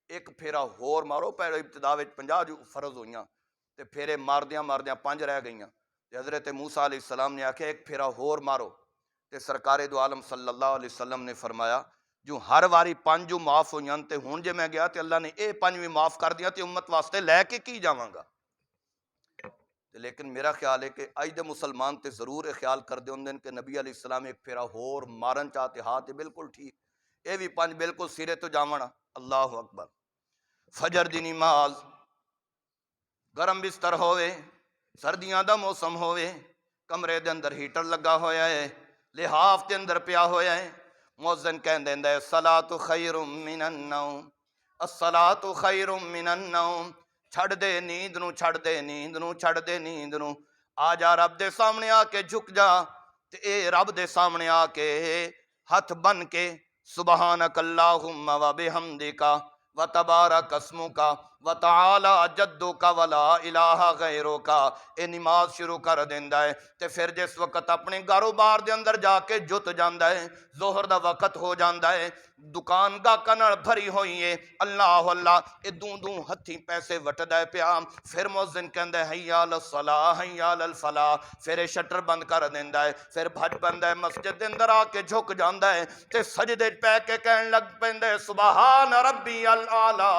ایک پھیرا ہور مارو، پہلے ابتدا وچ 50 جو فرض ہوئیاں تے پھیرے ماردیاں 5 رہ گئیاں۔ تے حضرت موسیٰ علیہ السلام نے آکھیا ایک پھیرا ہور مارو، تے سرکار دو عالم صلی اللہ علیہ وسلم نے فرمایا جو ہر واری 5 جو معاف ہوئیاں تے ہون جے میں گیا تے اللہ نے اے 5 بھی معاف کر دیا تے امت واسطے لے کے کی جاواں گا۔ لیکن میرا خیال ہے کہ اج دے مسلمان تے ضرور خیال کر دے ہوندے کہ نبی علیہ السلام ایک پھیرا ہور مارن چاہتے ہاں تے بالکل ٹھیک، اے بھی 5 بالکل سرے تو جاونا۔ اللہ اکبر۔ فجر دی نماز، گرم بستر ہوئے، سردیاں دا موسم ہوئے، کمرے دے اندر ہیٹر لگا ہویا ہے، لحاف دے اندر پیا ہویا ہے، مؤذن کہن دیندا ہے الصلاۃ خیر من النوم، الصلاۃ خیر من النوم۔ چھڑ دے نیند نو، چھڑ دے نیند نو، چھڑ دے نیند نو، آ جا رب دے سامنے آ کے جھک جا تے اے رب دے سامنے آ کے ہاتھ بن کے سبحانک اللہم و بحمدک و تبارک اسمک و تعالی جدک ولا الہ غیرک، اے نماز شروع کر دیندا ہے۔ تے پھر جس وقت اپنے کاروبار دے اندر جا کے جت جاندا ہے، ظہر دا وقت ہو جاندا ہے، دکان گاہکاں نال بھری ہوئی ہے، اللہ اللہ اے دوں ہتھی پیسے وٹدا ہے پیا، پھر مؤذن کہندا ہے حی علی الصلاۃ حی علی الفلاح، پھر اے شٹر بند کر دیندا ہے، پھر بھج بندا ہے، مسجد دے اندر آ کے جھک جاندا ہے تے سجدے پہ کے کہن لگ پیندا ہے سبحان ربی الاعلی،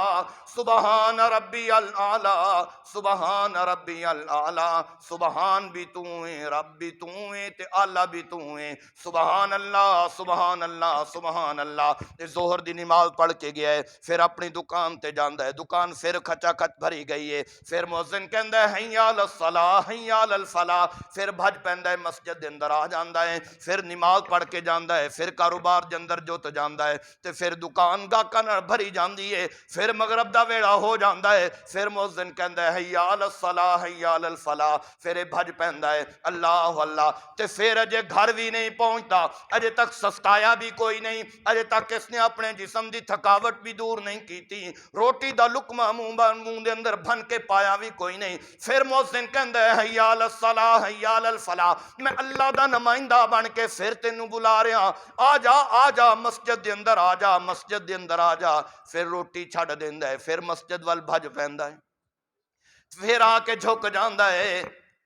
سبحان سبحان ربی الاعلی، سبحان ربی الاعلی، سبحان بھی تو ہے، رب بھی تو ہے تے اعلیٰ بھی تو ہے، سبحان اللہ سبحان اللہ سبحان اللہ۔ ظہر دی نماز پڑھ کے گیا ہے، پھر اپنی دکان تے جاندا ہے، دکان پھر کھچا کھچ بھری گئی ہے، پھر مؤذن کہندا ہے حی علی الصلاۃ حی علی الفلاح، پھر بھج پیندا ہے مسجد دے اندر آ جاندا ہے، پھر نماز پڑھ کے جاندا ہے، پھر کاروبار دے اندر جو تے جاندا ہے تے پھر دکان گاہکاں نال بھری جاندی ہے، پھر مغرب دا ویڑا ہو جاندا ہے، پھر مؤذن کہندا ہے حی علی الصلاۃ حی علی الفلاح، پھر یہ بھج پیندا ہے اللہ اللہ، تے پھر اجے گھر بھی نہیں پہنچتا، اجے تک سستایا بھی کوئی نہیں، اجے تک اس نے اپنے جسم دی تھکاوٹ بھی دور نہیں کیتی، روٹی دا لقمہ منہ دے اندر بھن کے پایا بھی کوئی نہیں، پھر مؤذن کہندا ہے حی علی الصلاۃ حی علی الفلاح، میں اللہ دا نمائندہ بن کے پھر تینوں بلا رہا، آ جا مسجد دے اندر آ جا، مسجد دے اندر آ جا، پھر روٹی چھڑ دیندا ہے، پھر مسجد وال بھج پیندا ہے، پھر آ کے جھک جاندا ہے،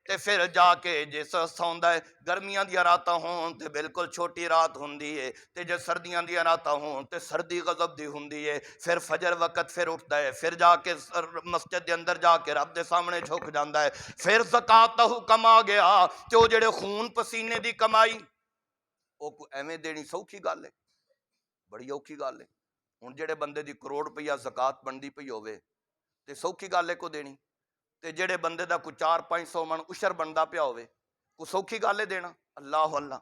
تے پھر جا کے جس سوندا ہے، گرمیاں دی راتاں ہون تے بالکل چھوٹی رات ہوندی ہے، تے جے سردیاں دی راتاں ہون تے سردی غضب دی ہوندی ہے، پھر فجر وقت پھر اٹھدا ہے، پھر جا کے مسجد دے اندر جا کے رب دے سامنے جھک جاندا ہے، پھر زکات دا حکم آ گیا تے او جڑے خون پسینے دی کمائی او ایویں دینی سوکھی گل ہے، بڑی اوکھی گل ہے، ہن جڑے بندے دی کروڑ روپیہ زکات بنتی پئی ہوے تے سوکھی گل ہے کو دینی، تے جڑے بندے دا کوئی 400-500 من عشر بندا پیا ہوے کو سوکھی گل ہے دینا، اللہ اللہ۔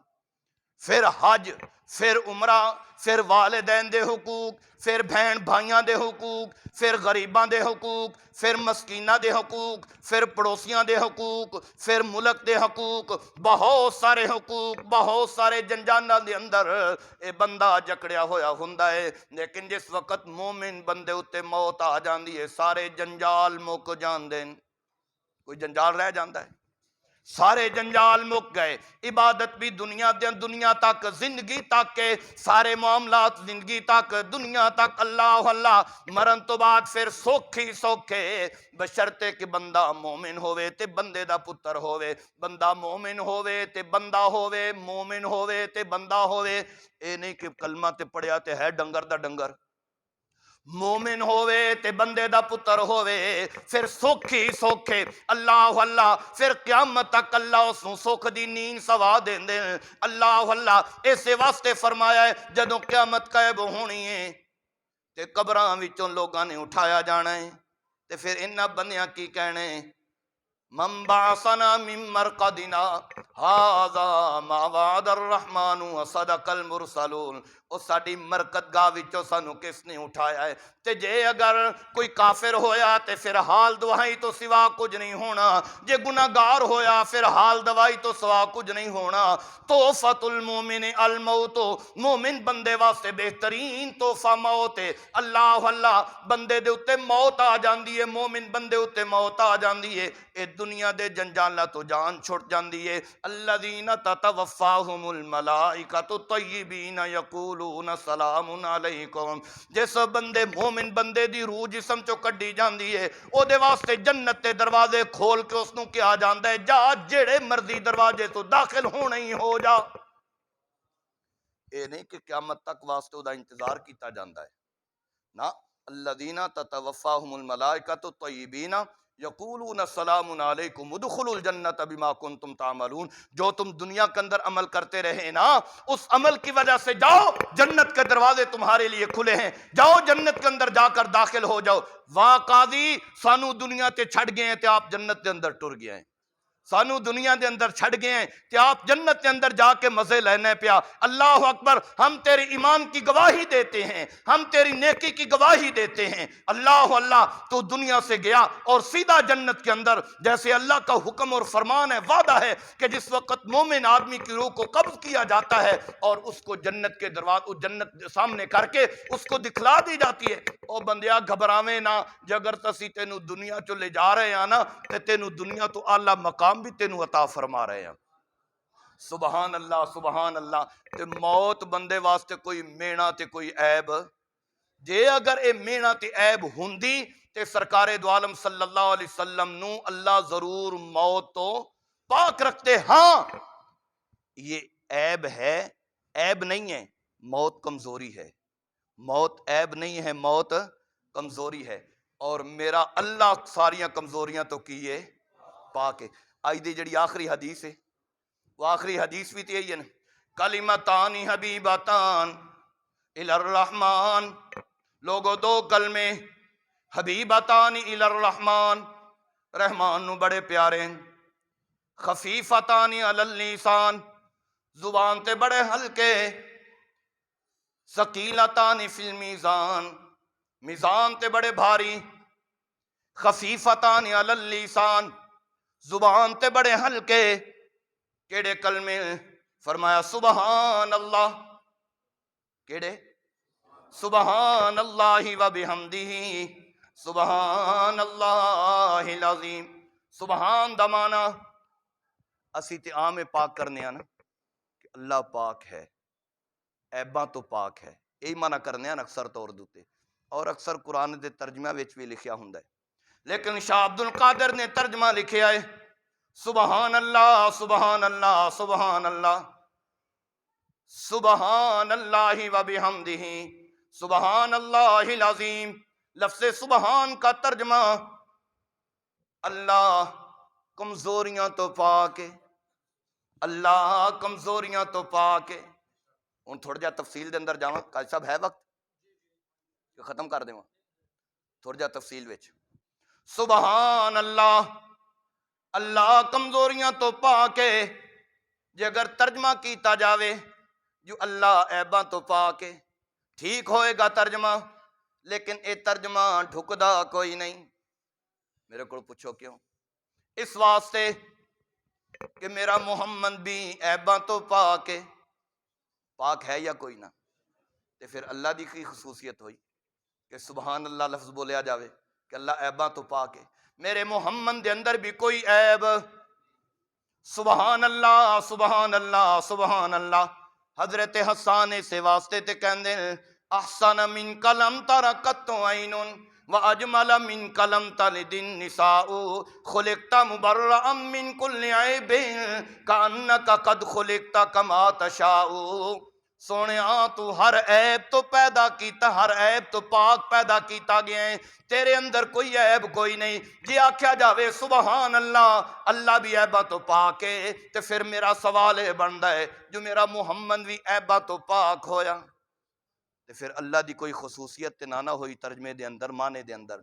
پھر حج، پھر عمرہ، پھر والدین دے حقوق، پھر بہن بھائیاں دے حقوق، پھر غریباں دے حقوق، پھر مسکیناں دے حقوق، پھر پڑوسیاں دے حقوق، پھر ملک دے حقوق، بہت سارے حقوق، بہت سارے جنجاناں دے اندر اے بندہ جکڑیا ہویا ہوندا ہے، لیکن جس وقت مومن بندے اتے موت آ جاندی ہے سارے جنجال مک جاندے، کوئی جنجال رہ جاندا ہے، سارے جنجال مک گئے، عبادت بھی دنیا تک، زندگی تک کے سارے معاملات، زندگی تک، دنیا تک، اللہ اللہ، مرن تو بعد پھر سوکھی سوکھے، بشرطے کہ بندہ مومن ہوئے تے بندے دا پتر ہوئے، بندہ مومن ہوئے تے بندہ ہوئے، مومن ہوئے تے بندہ ہوئے، اے نہیں کہ کلمہ تے پڑھیا تے ہے ڈنگر دا ڈنگر، مومن ہوئے تے بندے دا پتر ہوئے، پھر سوکھی سوکھے اللہ اللہ، پھر قیامت تک اللہ اس نوں سوکھ دی نیند سوا دین دے، اللہ اللہ۔ اسے واسطے فرمایا ہے جدوں قیامت قائم ہونی ہے تے قبراں وچوں لوگاں نے اٹھایا جانا ہے، تے پھر انہاں بندیاں کی کہنے من بعثنا من مرقدنا هذا ما وعد الرحمن وصدق المرسلون، او ساڈی مرکت گاہ وچوں سانو کس نے اٹھایا ہے، تے جے اگر کوئی کافر ہویا تے پھر حال دوائی تو سوا کچھ نہیں ہونا، جے گناہگار ہویا پھر حال دوائی تو سوا کچھ نہیں ہونا، تحفۃ المومن الموت، مومن بندے واسطے بہترین تحفہ موت ہے، اللہ اللہ، بندے دے اتے موت آ جاندی ہے، مومن بندے اتے موت آ جاندی ہے، اے دنیا دے جنجالاں تو جان چھٹ جاندی ہے، الذین تتوفاہم الملائکۃ طیبین یقولون سلام علیکم، جس بندے مومن بندے دی روح جسم چو کڈی جاندی ہے او دے واسطے جنت دے دروازے کھول کے اس نوں کیا جاندا ہے جا جڑے مرضی دروازے تو داخل ہونا ہی ہو جا، اے نہیں کہ قیامت تک واسطے دا انتظار کیتا جاندا ہے، نا، الذین تتوفاہم الملائکۃ طیبین یقولون السلام علیکم ادخلوا الجنت بما کنتم تعملون، جو تم دنیا کے اندر عمل کرتے رہے نا اس عمل کی وجہ سے جاؤ، جنت کے دروازے تمہارے لیے کھلے ہیں، جاؤ جنت کے اندر جا کر داخل ہو جاؤ، واہ قاضی سانو دنیا تے چھڑ گئے ہیں تے آپ جنت کے اندر ٹر گئے ہیں، سانو دنیا دے اندر چھڑ گئے ہیں کہ آپ جنت کے اندر جا کے مزے لینے پیا، اللہ اکبر، ہم تیرے ایمان کی گواہی دیتے ہیں، ہم تیری نیکی کی گواہی دیتے ہیں، اللہ اللہ، تو دنیا سے گیا اور سیدھا جنت کے اندر، جیسے اللہ کا حکم اور فرمان ہے، وعدہ ہے کہ جس وقت مومن آدمی کی روح کو قبض کیا جاتا ہے اور اس کو جنت کے دروازے جنت سامنے کر کے اس کو دکھلا دی جاتی ہے، او بندیا گھبراویں نہ، جے اگر تسی تینوں دنیا چو لے جا رہے ہیں نا تے تینوں دنیا تو اعلیٰ مقام بھی تینوں عطا فرما رہے ہیں، سبحان اللہ سبحان اللہ۔ تے موت بندے واسطے کوئی مینا تے کوئی عیب، جے اگر اے مینا تے عیب ہوندی تے سرکار دو عالم صلی اللہ علیہ وسلم نو اللہ ضرور موت تو پاک رکھتے، ہاں یہ عیب ہے، عیب نہیں ہے، موت کمزوری ہے، موت عیب نہیں ہے، موت کمزوری ہے، اور میرا اللہ ساریاں کمزوریاں تو کیے پاک ہے۔ آج دی جڑی آخری حدیث ہے وہ آخری حدیث بھی تے ہے کلمتان حبیبتان الی الرحمن، لوگو دو کلمے حبیبتان الی الرحمن، رحمان نو بڑے پیارے ہیں، خفیفتان علی اللسان، زبان تے بڑے ہلکے، ثقیلتان فی المیزان، میزان تے بڑے بھاری، خفیفتان علی اللسان، زبان تے بڑے ہلکے، کیڑے کلمے؟ فرمایا سبحان اللہ، کیڑے؟ سبحان اللہ و بحمدہ، سبحان اللہ العظیم۔ سبحان دا معنی اسی تے عام پاک کرنے نا کہ اللہ پاک ہے، عیباں تو پاک ہے، یہی معنی کرنے نا اکثر طور دوتے، اور اکثر قرآن دے ترجمہ وچ بھی لکھیا ہوندا ہے، لیکن شاہ عبد القادر نے ترجمہ لکھیا ہے سبحان اللہ سبحان اللہ سبحان اللہ، سبحان اللہ و بحمدہ، سبحان اللہ العظیم۔ لفظ سبحان کا ترجمہ اللہ کمزوریاں تو پاک ہے، اللہ کمزوریاں تو پاک ہے۔ ہن تھوڑا جا تفصیل دے اندر جاواں، قاضی صاحب ہے وقت کہ ختم کر دیواں؟ تھوڑا جا تفصیل وچ سبحان اللہ، اللہ کمزوریاں تو پاک ہے۔ جے اگر ترجمہ کیتا جاوے جو اللہ عیباں تو پاک ہے، ٹھیک ہوئے گا ترجمہ، لیکن اے ترجمہ ڈھکدا کوئی نہیں۔ میرے کو پوچھو کیوں؟ اس واسطے کہ میرا محمد بھی عیباں تو پاک ہے، پاک ہے یا کوئی نہ؟ تے پھر اللہ دی کی خصوصیت ہوئی کہ سبحان اللہ لفظ بولیا جاوے کہ اللہ عیباں تو پاک ہے، میرے محمد دے اندر بھی کوئی عیب۔ سبحان اللہ سبحان اللہ سبحان اللہ۔ حضرت حسان سے واسطے تے کہندے احسن من کلم ترکت عین واجمل من کلم تلد النساء، خلقت مبرئا من کل عیب کانک قد خلقت کما تشاء۔ سونیا تو ہر عیب تو پیدا کیتا، ہر عیب تو پاک پیدا کیتا گیا ہے، تیرے اندر کوئی عیب کوئی نہیں۔ جی آکھیا جاوے سبحان اللہ، اللہ بھی عیباں تو پاک ہے، تے پھر میرا سوال یہ بندا ہے جو میرا محمد بھی عیباں تو پاک ہویا، تے پھر اللہ دی کوئی خصوصیت تے نہ ہوئی ترجمے دے اندر، معنی دے اندر۔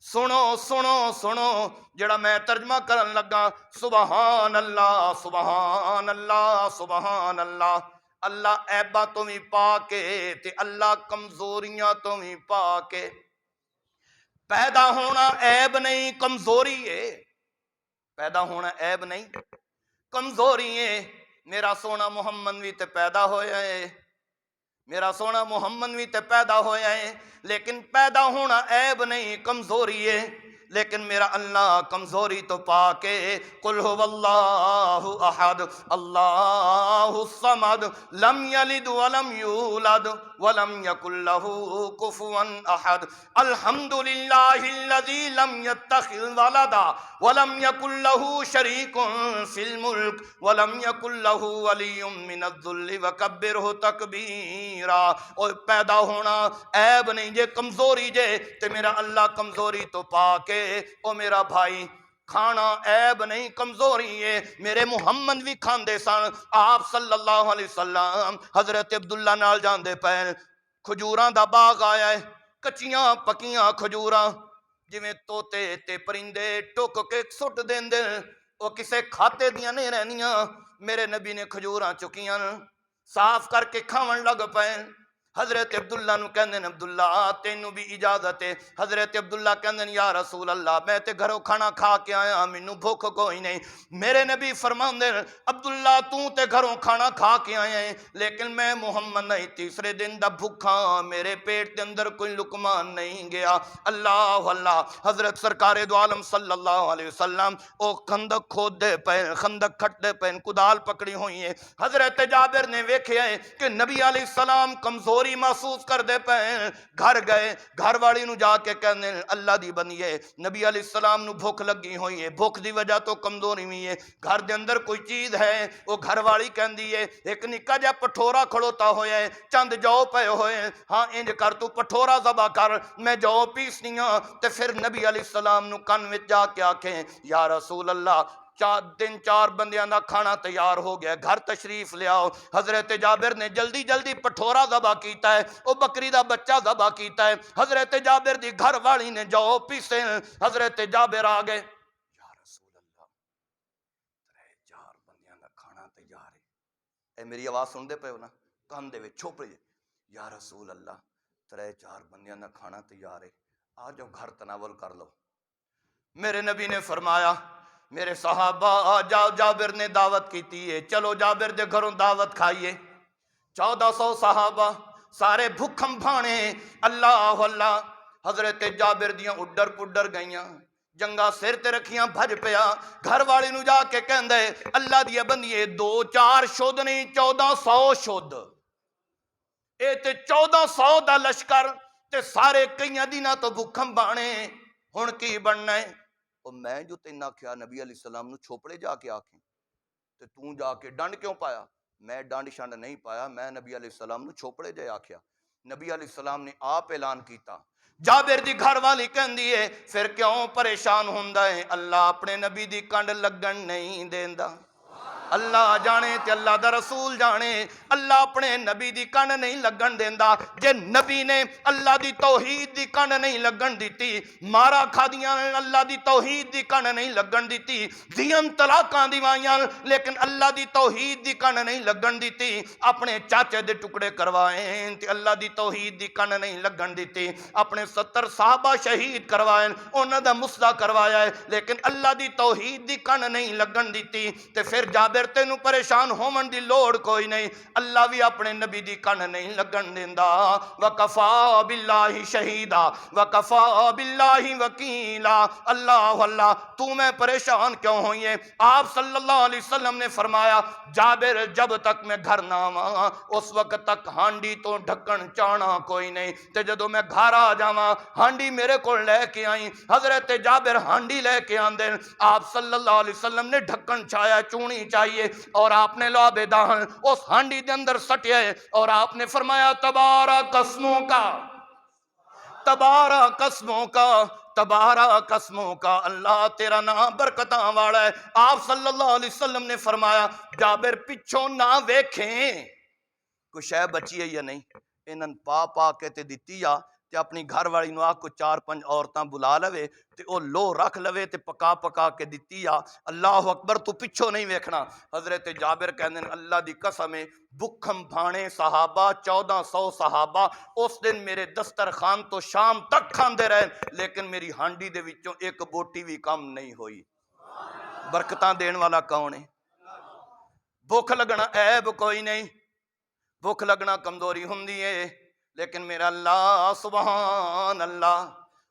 سنو سنو سنو جڑا میں ترجمہ کرن لگا سبحان اللہ سبحان اللہ سبحان اللہ، اللہ عیباں تو بھی پاک ہے تے اللہ کمزوریاں تو بھی پاک ہے۔ پیدا ہونا عیب نہیں، کمزوری ہے، پیدا ہونا عیب نہیں کمزوری ہے۔ میرا سونا محمد بھی تے پیدا ہویا ہے، میرا سونا محمد بھی تے پیدا ہویا ہے، لیکن پیدا ہونا عیب نہیں کمزوری ہے، لیکن میرا اللہ کمزوری تو پاک ہے۔ قل هو اللہ احد اللہ الصمد لم یلد ولم یولد ولم یکن له کفوا احد، الحمد للہ الذی لم یتخذ ولدا ولم یکن له شریک فی الملک ولم یکن له ولی من الذل وکبرہ تکبیرا۔ اور پیدا ہونا عیب نہیں جے کمزوری جے تے میرا اللہ کمزوری تو پاک ہے۔ او میرا بھائی کھانا عیب نہیں کمزوری ہے، میرے محمد بھی کھاندے سن، آپ صلی اللہ علیہ وسلم حضرت عبداللہ نال جاندے پے، کھجوراں دا باغ آیا ہے، کچیاں پکیاں کھجوراں جویں توتے تے پرندے ٹک کے سٹ دیندے، او کسے کھاتے دیاں نہیں رہنیاں۔ میرے نبی نے کھجوراں چکیاں صاف کر کے کھاون لگ پے۔ حضرت عبداللہ نو کہندے نے عبداللہ تینوں بھی اجازت ہے؟ حضرت عبداللہ کہندے نے یا رسول اللہ میں تے گھروں کھانا کھا کے آیا، مینوں بھوک کوئی نہیں۔ میرے نبی فرماندے عبداللہ تو تے گھروں کھانا کھا کے آیا ہے، لیکن میں محمد نہیں، تیسرے دن دا بھوکھا، میرے پیٹ دے اندر کوئی لقمہ نہیں گیا۔ اللہ اللہ۔ حضرت سرکار دو عالم صلی اللہ علیہ وسلم او خندق کھود دے پے، خندق کھٹ دے پے، کدال پکڑی ہوئی ہے۔ حضرت جابر نے ویکھیا ہے کہ نبی علیہ السلام کمزور کمزوری محسوس کرتے پے، گھر گئے، گھر والی نو جا کے کہنے اللہ دی بنیے نبی علیہ السلام نو بھوک لگی ہوئی ہے، بھوک دی وجہ تو کمزوری ہوئی ہے، گھر دے اندر کوئی چیز ہے؟ وہ گھر والی کہندی ہے ایک نکا جا پٹھورا کھڑوتا ہویا ہے، چند جو پے ہوئے ہیں، ہاں انج کر تو پٹھورا ذبح کر، میں جو پیسنی ہاں۔ تے پھر نبی علیہ السلام نو کن وچ جا کے آکھیں یا رسول اللہ 4 بندیاں دا کھانا تیار ہو گیا، گھر تشریف لے آؤ۔ حضرت جابر نے جلدی جلدی پٹھورا ذبح کیتا ہے، وہ بکری دا بچہ ذبح کیتا ہے۔ حضرت جابر دی گھر والی نے جو پیسے، حضرت جابر آ گئے، یا رسول اللہ 4 بندیاں دا کھانا تیار ہے۔ اے میری آواز سن دے پے ہو نا؟ کان دے وچ چھوپڑے، یا رسول اللہ 4 بندیاں دا کھانا تیار ہے، آ جاؤ گھر تناول کر لو۔ میرے نبی نے فرمایا میرے صحابہ آ جاؤ، جابر نے دعوت کیتی ہے، چلو جابر دے گھروں دعوت کھائیے۔ 1400 صحابہ سارے بھکھم بھانے، اللہ اللہ۔ حضرت جابر دیاں اڈر پڈر گئیاں، جنگا سر تے رکھیاں، بھج پیا۔ گھر والے نو جا کے کہندے اللہ دیا بندیے 2-4 شد نہیں 1400 شد، اے تے 1400 دا لشکر تے سارے کئیاں دینا تو بھکھم بھانے، ہن کی بننا ہے؟ اور میں جو تین آکھیا نبی علیہ السلام نو چھوپڑے جا کے آکھیں تے تو جا کے ڈنڈ کیوں پایا؟ میں ڈنڈ شنڈ نہیں پایا، میں نبی علیہ السلام نو چھوپڑے جا آکھیا۔ نبی علیہ السلام نے آپ اعلان کیتا۔ جابر دی گھر والی کہندی ہے پھر کیوں پریشان ہوندا ہے؟ اللہ اپنے نبی دی کنڈ لگن نہیں دیندا۔ اللہ جانے تے اللہ دا رسول جانے، اللہ اپنے نبی دی کنڈ نہیں لگن دیندا۔ جے نبی نے اللہ دی توحید دی کنڈ نہیں لگن دیتی، مارا کھادیاں اللہ دی توحید دی کنڈ نہیں لگن دیتی، دیاں طلاقاں دیوائیاں لیکن اللہ دی توحید دی کنڈ نہیں لگن دیتی، اپنے چاچے دے ٹکڑے کروائیں تے اللہ دی توحید دی کنڈ نہیں لگن دیتی، اپنے 70 صحابہ شہید کروائیں انہاں دا مسدہ کروایا ہے لیکن اللہ دی توحید دی کنڈ نہیں لگن دیتی۔ تے پھر جابر تینوں پریشان ہومن دی لوڑ کوئی نہیں، اللہ بھی اپنے نبی دی کنڈ نہیں لگن دیندا۔ وَكَفَى بِاللَّهِ شَهِيدًا وَكَفَى بِاللَّهِ وَكِيلًا۔ اللہ اللہ تو میں پریشان کیوں ہوئی ہے؟ آپ صلی اللہ علیہ وسلم نے فرمایا جابر جب تک میں گھر نہ آواں اس وقت تک ہانڈی تو ڈھکن چانا کوئی نہیں، تے جدو میں گھر آ جاواں ہانڈی میرے کو لے کے آئیں۔ حضرت جابر ہانڈی لے کے آندے، آپ صلی اللہ علیہ وسلم نے ڈھکن چھایا، چونی چاہیے، اور آپ نے لعب دہن اس ہانڈی دے اندر سٹیا ہے اور آپ نے فرمایا تبارک اسموں کا، تبارک اسموں کا، تبارک اسموں کا، اللہ تیرا نام برکتاں والا ہے۔ آپ صلی اللہ علیہ وسلم نے فرمایا جابر پچھوں نہ ویکھیں کوئی شے بچی ہے یا نہیں، انہاں پا پا کے تے دتی آ تے اپنی گھر والی نو کو 4-5 عورتاں بلا لوے تے او لو رکھ لوے تے پکا پکا کے دتی آ، اللہ اکبر، تو پچھو نہیں ویکھنا۔ حضرت جابر کہندے اللہ دی قسم ہے بکھم بھانے صحابہ 1400 صحابہ اس دن میرے دسترخوان تو شام تک کھاندے رہے لیکن میری ہانڈی دے وچوں ایک بوٹی بھی کم نہیں ہوئی۔ برکتاں دین والا کون ہے؟ بھوک لگنا عیب کوئی نہیں، بھوک لگنا کمزوری ہوندی ہے لیکن میرا اللہ سبحان اللہ،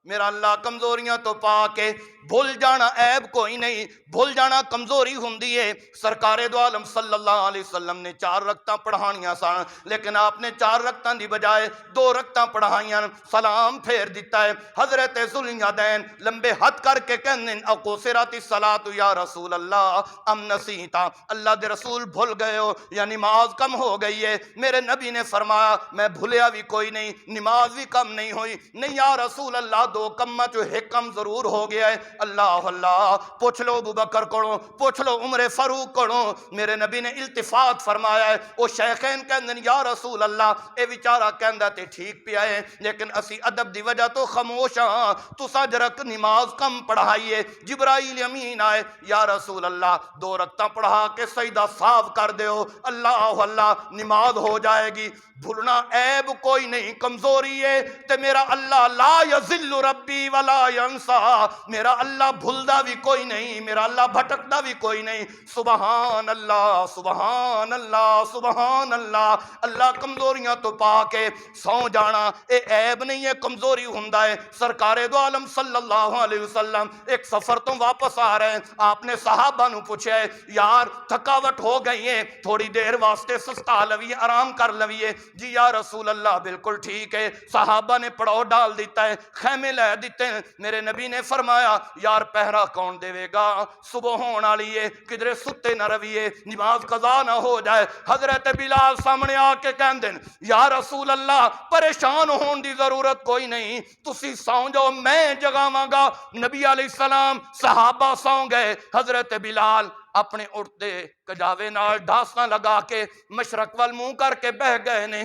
میرا اللہ کمزوریاں تو پا کے بھول جانا عیب کوئی نہیں، بھول جانا کمزوری ہوندی ہے۔ سرکار دو عالم صلی اللہ علیہ وسلم نے 4 رکعتاں پڑھانیاں سن لیکن آپ نے 4 رکعتاں دی بجائے 2 رکعتاں پڑھائیاں، سلام پھیر دیتا ہے۔ حضرت ذوالجادین لمبے ہاتھ کر کے کہنے اقصرت الصلاۃ یا رسول اللہ ام نسیتا، اللہ دے رسول بھول گئے ہو یا نماز کم ہو گئی ہے؟ میرے نبی نے فرمایا میں بھولیا بھی کوئی نہیں، نماز بھی کم نہیں ہوئی، نہیں یا رسول اللہ 2 کم جو ایک کم ضرور ہو گیا ہے۔ اللہ اللہ، پوچھ لو ابو بکر کو، پوچھ لو عمر فاروق کو۔ میرے نبی نے التفات فرمایا ہے، وہ شیخین کہندے یا رسول اللہ اے بیچارہ کہندا تے ٹھیک پیا ہے لیکن اسی ادب دی وجہ تو خاموش ہاں، تساں جرک نماز کم پڑھائیے۔ جبرائیل امین آئے، یا رسول اللہ 2 رکعتاں پڑھا کے سجدہ صاف کر دیو، اللہ اللہ نماز ہو جائے گی۔ بھولنا عیب کوئی نہیں، کمزوری ہے تے میرا اللہ لا یذل ربی ولا ینسا، میرا اللہ بھولدا بھی کوئی نہیں، میرا اللہ بھٹکدا بھی کوئی نہیں۔ سبحان اللہ سبحان اللہ سبحان اللہ۔ اللہ کمزوریاں تو پا کے سو جانا اے عیب نہیں ہے، کمزوری ہوندا ہے۔ سرکار دو عالم صلی اللہ علیہ وسلم ایک سفر تو واپس آ رہے ہیں، آپ نے صحابہ نو پوچھا ہے یار تھکاوٹ ہو گئی ہے، تھوڑی دیر واسطے سستا لویے، آرام کر لویے۔ جی یا رسول اللہ بالکل ٹھیک ہے۔ صحابہ نے پڑاؤ ڈال دیتا ہے، خیمے لے دیتے ہیں۔ میرے نبی نے فرمایا یار پہرا کون دے گا، صبح ہون والی ہے، کدھر ستے نہ رویے، نماز قضا نہ ہو جائے۔ حضرت بلال سامنے آ کے کہندے یا رسول اللہ پریشان ہون دی ضرورت کوئی نہیں، تسی سو جاؤ میں جگاواں گا۔ نبی علیہ السلام صحابہ سو گئے، حضرت بلال اپنے اٹھتے کجاوے نال ڈھاساں لگا کے مشرق وال منہ کر کے بہ گئے نے۔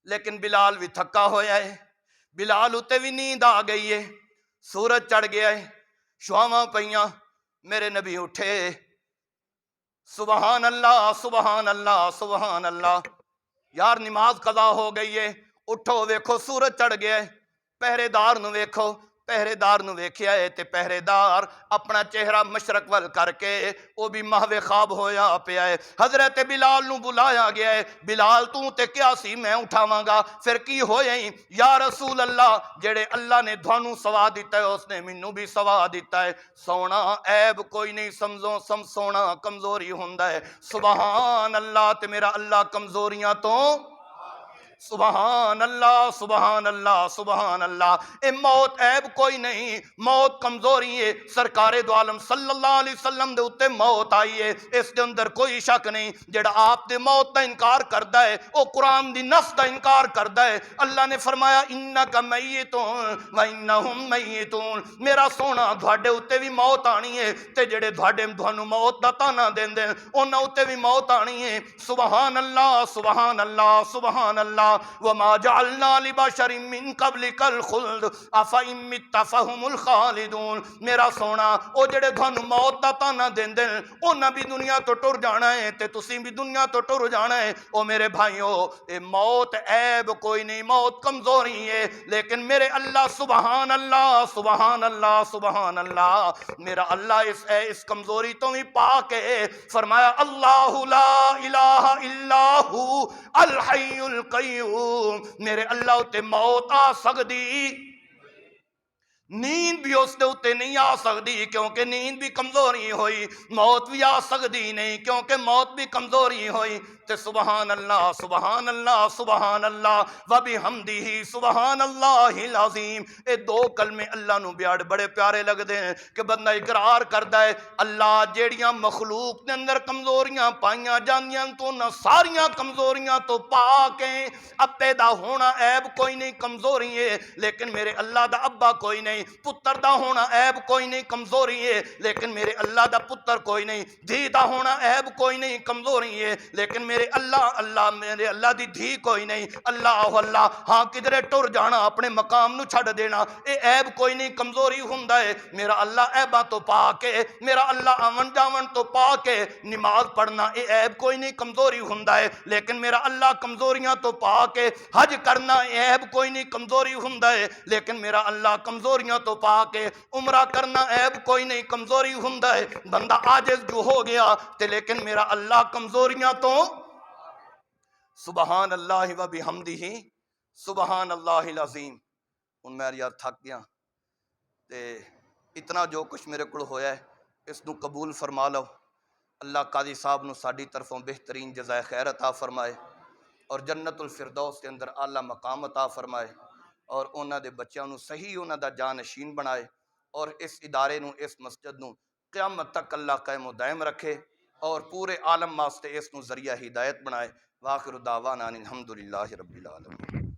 لیکن بلال بھی تھکا ہویا ہے، بلال اتے بھی نیند آ گئی ہے، سورج چڑھ گیا ہے، شواواں پیاں۔ میرے نبی اٹھے، سبحان اللہ سبحان اللہ سبحان اللہ، یار نماز قضا ہو گئی ہے، اٹھو ویکھو سورج چڑھ گیا ہے۔ پہرے دار نو ویکھو، پہرے دار نو ویکھیا ہے تے پہرے دار اپنا چہرہ مشرق ول کر کے وہ بھی محو خواب ہویا پیا ہے۔ حضرت بلال نو بلایا گیا ہے، بلال تو تے کیا سی میں اٹھاواں گا، پھر کی ہویا ہی یا رسول اللہ جڑے اللہ نے دھانو سوا دیتا ہے اس نے مینوں بھی سوا دیتا ہے۔ سونا عیب کوئی نہیں سمجھو، سونا کمزوری ہوندا ہے۔ سبحان اللہ تے میرا اللہ کمزوریاں تو سبحان اللہ سبحان اللہ سبحان اللہ۔ اے موت عیب کوئی نہیں، موت کمزوری ہے۔ سرکار دو عالم صلی اللہ علیہ وسلم دے اتے موت آئی ہے، اس دے اندر کوئی شک نہیں۔ جڑا آپ دے موت دا انکار کردا ہے او قرآن دی نص دا انکار کردا ہے۔ اللہ نے فرمایا انک میتون و انہم میتون، میرا سونا تھوڑے اتے بھی موت آنی ہے تے جڑے تھانوں موت دا تانا دیندے انہاں اتے بھی موت آنی ہے۔ سبحان اللہ سبحان اللہ سبحان اللہ۔ وما جعلنا لبشر من قبلک الخلد افئن مت فهم الخالدون، میرا سونا او جڑے تھانوں موت دا تانا دیندے انہاں بھی دنیا تو ٹر جانا ہے تے تسی بھی دنیا تو ٹر جانا ہے۔ او میرے بھائیو اے موت عیب کوئی نہیں، موت کمزوری ہے، لیکن میرے اللہ سبحان اللہ سبحان اللہ سبحان اللہ، میرا اللہ اس کمزوری تو بھی پاک ہے۔ فرمایا اللہ لا الہ الا ہو الحی القیوم، میرے اللہ تے موت آ سکدی، نیند بھی اس دے اتے نہیں آ سکتی کیونکہ نیند بھی کمزوری ہوئی، موت بھی آ سکتی نہیں کیونکہ موت بھی کمزوری ہوئی۔ تے سبحان اللہ سبحان اللہ سبحان اللہ وبحمدہ سبحان اللہ العظیم، اے دو کلمے اللہ نو بیاڑ بڑے پیارے لگ دے ہیں کہ بندہ اقرار کردا ہے اللہ جیڑیاں مخلوق دے اندر کمزوریاں پائیاں جاندیاں تو نہ ساریاں کمزوریاں تو پاک ہیں۔ اب پیدا ہونا عیب کوئی نہیں، کمزوری ہے، لیکن میرے اللہ دا ابا کوئی نہیں، پتر دا ہونا عیب کوئی نہیں، کمزوری ہے، لیکن میرے اللہ دا پتر کوئی نہیں، دھی دا ہونا عیب کوئی نہیں، کمزوری ہے، لیکن میرے اللہ دی دھی کوئی نہیں۔ اللہ اللہ ہاں کدھرے ٹر جانا، اپنے مقام نو چھڑ دینا، اے عیب کوئی نہیں، کمزوری ہوندا ہے۔ میرا اللہ عیباں تو پاک ہے، میرا اللہ آون جاون تو پاک ہے۔ نماز پڑھنا اے عیب کوئی نہیں، کمزوری ہوندا ہے، لیکن میرا اللہ کمزوریاں تو پاک ہے۔ حج کرنا اے عیب کوئی نہیں، کمزوری ہوندا ہے، لیکن میرا اللہ کمزوریاں تو پاک ہے۔ عمرہ کرنا عیب کوئی نہیں، کمزوری ہوندا ہے، بندہ عاجز جو ہو گیا تے لیکن میرا اللہ کمزوریاں تو سبحان اللہ و بحمدہ سبحان اللہ العظیم۔ ہن میں یار تھک گیا تے اتنا جو کچھ میرے کو ہویا ہے اس نو قبول فرما لو۔ اللہ قاضی صاحب نو ساڈی طرفوں بہترین جزائے خیر عطا فرمائے اور جنت الفردوس کے اندر اعلیٰ مقام عطا فرمائے اور انہاں دے بچیاں نو صحیح انہاں دا جانشین بنائے اور اس ادارے نو اس مسجد نو قیامت تک اللہ قائم و دائم رکھے اور پورے عالم واسطے اس نو ذریعہ ہدایت بنائے۔ وآخر دعوانا الحمدللہ رب العالمین۔